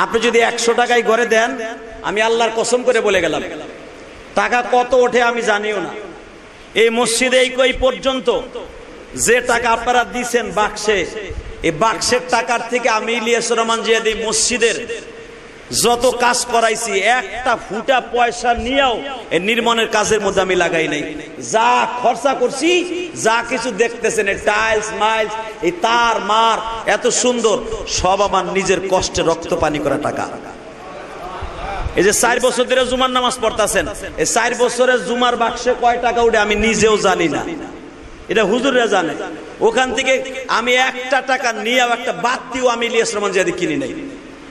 আপনি যদি 100 টাকায় ঘরে দেন, আমি আল্লাহর কসম করে বলে গেলাম, টাকা কত ওঠে আমি জানিও না। এই মসজিদে এই পর্যন্ত যে টাকা আপনারা দিচ্ছেন বাক্সে, এই বাক্সের টাকার থেকে আমি ইলিয়াস রহমান জিহাদি মসজিদের যত কাজ করাইছি, একটা ফুটা পয়সা নিয়েও এই নির্মাণের কাজের মধ্যে আমি লাগাই নাই। যা খরচা করছি, যা কিছু দেখতেছেন, এই টাইলস মাইলস, এই তার মার এত সুন্দর, সব আমার নিজের কষ্টে রক্ত পানি করা টাকা। এই যে 4 বছর ধরে জুমার নামাজ পড়তেছেন, এই 4 বছরের জুমার বাক্সে কয় টাকা উঠে আমি নিজেও জানি না, এটা হুজুররা জানে। ওখান থেকে আমি একটা টাকা নিয়েও একটা বাতিও আমি ইলিয়াস রহমান জিহাদি কিনি নাই।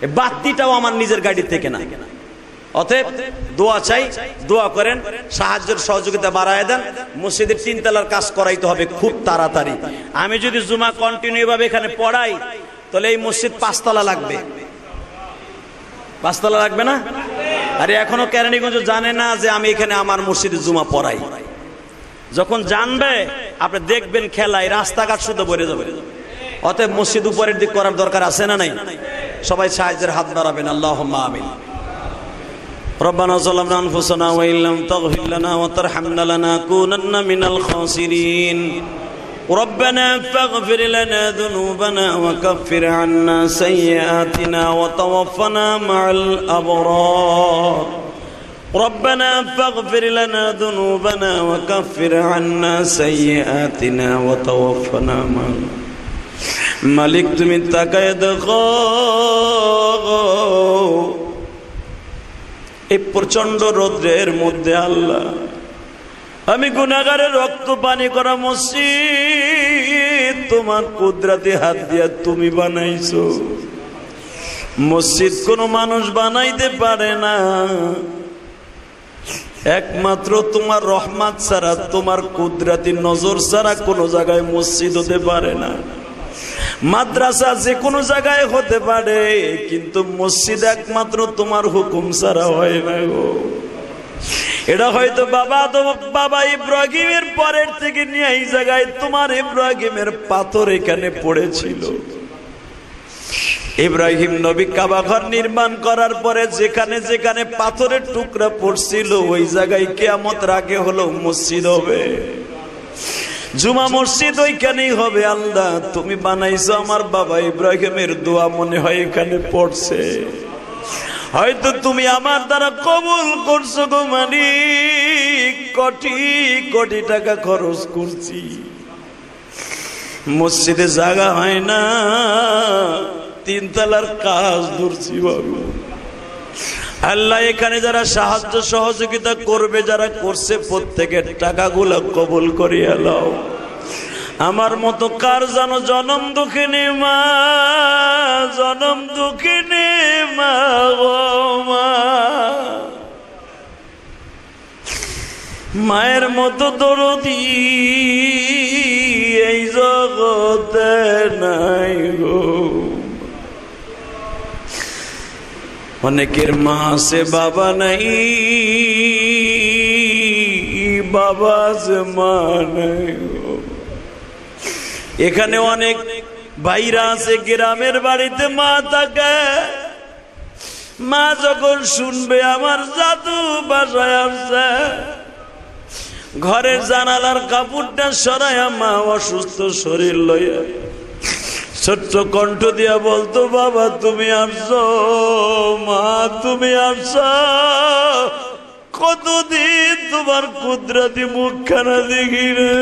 এই বাতিটাও আমার নিজের গাড়ি থেকে না। অতএব দোয়া চাই, দোয়া করেন, সাহায্যের সহযোগিতা বাড়ায় দেন। মসজিদের 3 তলার কাজ করাইতে হবে খুব তাড়াতাড়ি। আমি যদি জুমা কন্টিনিউ ভাবে এখানে পড়াই, তাহলে এই মসজিদ 5 তলা লাগবে। 5 তলা লাগবে না? আরে এখনো কেরানীগঞ্জ জানে না যে আমি এখানে আমার মসজিদে জুমা পড়াই। যখন জানবে আপনি দেখবেন খেলায় রাস্তাঘাট শুধু ভরে যাবে। অতএব মসজিদ উপরের দিক করার দরকার আছে না নাই? সবাই সাহায্যের হাত বাড়াবেন। আল্লাহুম্মা আমিন। ربنا ظلمنا أنفسنا وإن لم تغفر لنا وترحمنا لنكونن من الخاسرين. ربنا فاغفر لنا ذنوبنا وكفر عنا سيئاتنا وتوفنا مع الأبرار. ربنا فاغفر لنا ذنوبنا وكفر عنا سيئاتنا وتوفنا مع মালিক তুমি তাকায় দেখো, এই প্রচন্ড রৌদ্রের মধ্যে আল্লাহ আমি গুনাহগারের রক্ত পানি করা মসজিদ তোমার কুদরতি হাত দিয়া তুমি বানাইছো। মসজিদ কোনো মানুষ বানাইতে পারে না, একমাত্র তোমার রহমত ছাড়া, তোমার কুদরতি নজর ছাড়া কোনো জায়গায় মসজিদ হতে পারে না। মাদ্রাসা যে কোনো জায়গায় হতে পারে, কিন্তু মসজিদ একমাত্র তোমার হুকুম ছাড়া হয় না গো। এটা হয়তো বাবা ইব্রাহিমের পরের থেকে নিয়ে এই জায়গায় তোমার ইব্রাহিমের পাথর এখানে পড়েছিল। ইব্রাহিম নবী কাবা ঘর নির্মাণ করার পরে যেখানে যেখানে পাথরের টুকরা পড়ছিল, ওই জায়গায় কিয়ামতের আগে হলো মসজিদ হবে। জুমা মসজিদ ওইখানেই হবে। আল্লাহ তুমি বানাইছো, আমার বাবা ইব্রাহিমের দোয়া মনে হয় এখানে পড়ছে। হয়তো তুমি আমার দ্বারা কবুল করছো গো মালিক। কোটি কোটি টাকা খরচ করছি, মসজিদে জায়গা হয় না, 3 তলার কাজ ধরছি বাবু। আল্লাহ এখানে যারা সাহায্য সহযোগিতা করবে, যারা করছে, প্রত্যেকের টাকাগুলো কবুল করিয়া লও। আমার মতো কার যেন জনম দুঃখিনী মা, জনম দুঃখিনী মা গো মা, মায়ের মতো দরদি এই জগতে নাই গো। অনেকের মা আছে বাবা নাই, বাবা আছে মা নাই। এখানে অনেক ভাইরা আছে গ্রামের বাড়িতে মা থাকে, মা যখন শুনবে আমার জাদু বাসায় আসছে, ঘরের জানালার কাপড়টা সরাইয়া মা অসুস্থ শরীর লইয়া ছোট্ট কণ্ঠ দিয়া বলতো, বাবা তুমি আসছো, মা তুমি আসছো, কতদিন তোমার কুদরতি মুখখানা দেখি না।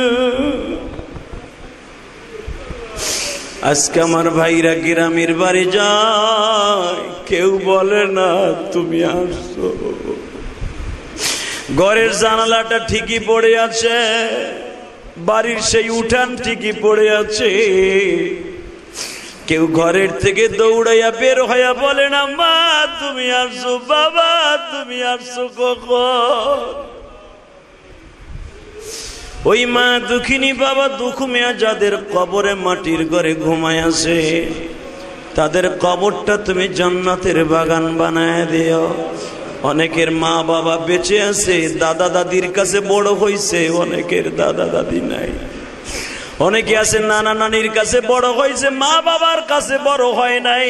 আজকে আমার ভাইরা গ্রামের বাড়ি যায়, কেউ বলে না তুমি আসছো। ঘরের জানালাটা ঠিকই পড়ে আছে, বাড়ির সেই উঠান ঠিকই পড়ে আছে, কেউ ঘরের থেকে দৌড়াইয়া বের হইয়া বলে না মা তুমি আসছো, বাবা তুমি আসছো কখন। ওই মা দুঃখিনী বাবা দুঃখ মেয়া যাদের কবরে মাটির ঘরে ঘুমায় আছে, তাদের কবরটা তুমি জান্নাতের বাগান বানায় দিও। অনেকের মা বাবা বেঁচে আছে, দাদা দাদির কাছে বড় হইছে, অনেকের দাদা দাদি নাই। অনেকে আছে নানা নানির কাছে বড় হয়েছে, মা বাবার কাছে বড় হয় নাই।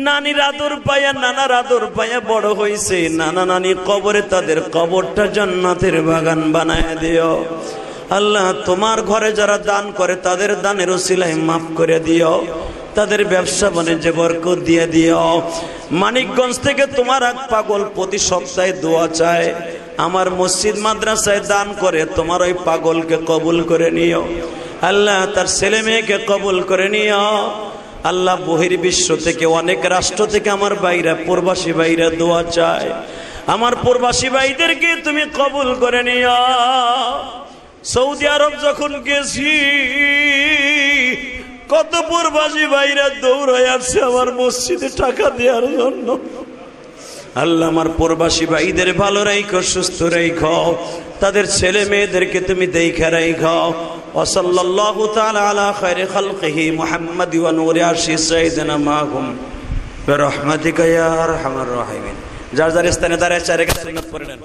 নানির আদর পায়া নানার আদর পায়া বড় হয়েছে, নানা নানির কবরে তাদের কবরটা জান্নাতের বাগান বানায় দিও। আল্লাহ তোমার ঘরে যারা দান করে তাদের দানের ওসিলায় মাফ করে দিও, তাদের ব্যবসা বাণিজ্যে বরকত দিয়ে দিও। মানিকগঞ্জ থেকে তোমার এক পাগল প্রতি সপ্তাহে দোয়া চায়, আমার মসজিদ মাদ্রাসায় দান করে, তোমার ওই পাগলকে কবুল করে নিও। আল্লাহ তার ছেলে মেয়েকে কবুল করে নিও। আল্লাহ বহির্বিশ্ব থেকে অনেক রাষ্ট্র থেকে আমার ভাইরা প্রবাসী ভাইরা দোয়া চায়, আমার প্রবাসী ভাইদেরকে তুমি কবুল করে নিও। সৌদি আরব যখন গেছি কত প্রবাসী ভাইরা দৌড়ায় আসছে আমার মসজিদে টাকা দেওয়ার জন্য। আল্লাহ আমার প্রবাসী ভাইদের ভালো রাখো, সুস্থ রাখো, তাদের ছেলে মেয়েদেরকে তুমি দেখা রাখো। ওয়াসাল্লাল্লাহু তাআলা আলা খায়রি খালকিহি মুহাম্মাদি ওয়া নূরি আরশি সাইয়্যিদিনা মাহুম বিরহমাতিকা ইয়া আরহামার রাহিমিন। যার যার স্থানে দাঁড়ায় চার রাকাত সুন্নাত পড়ে নেন।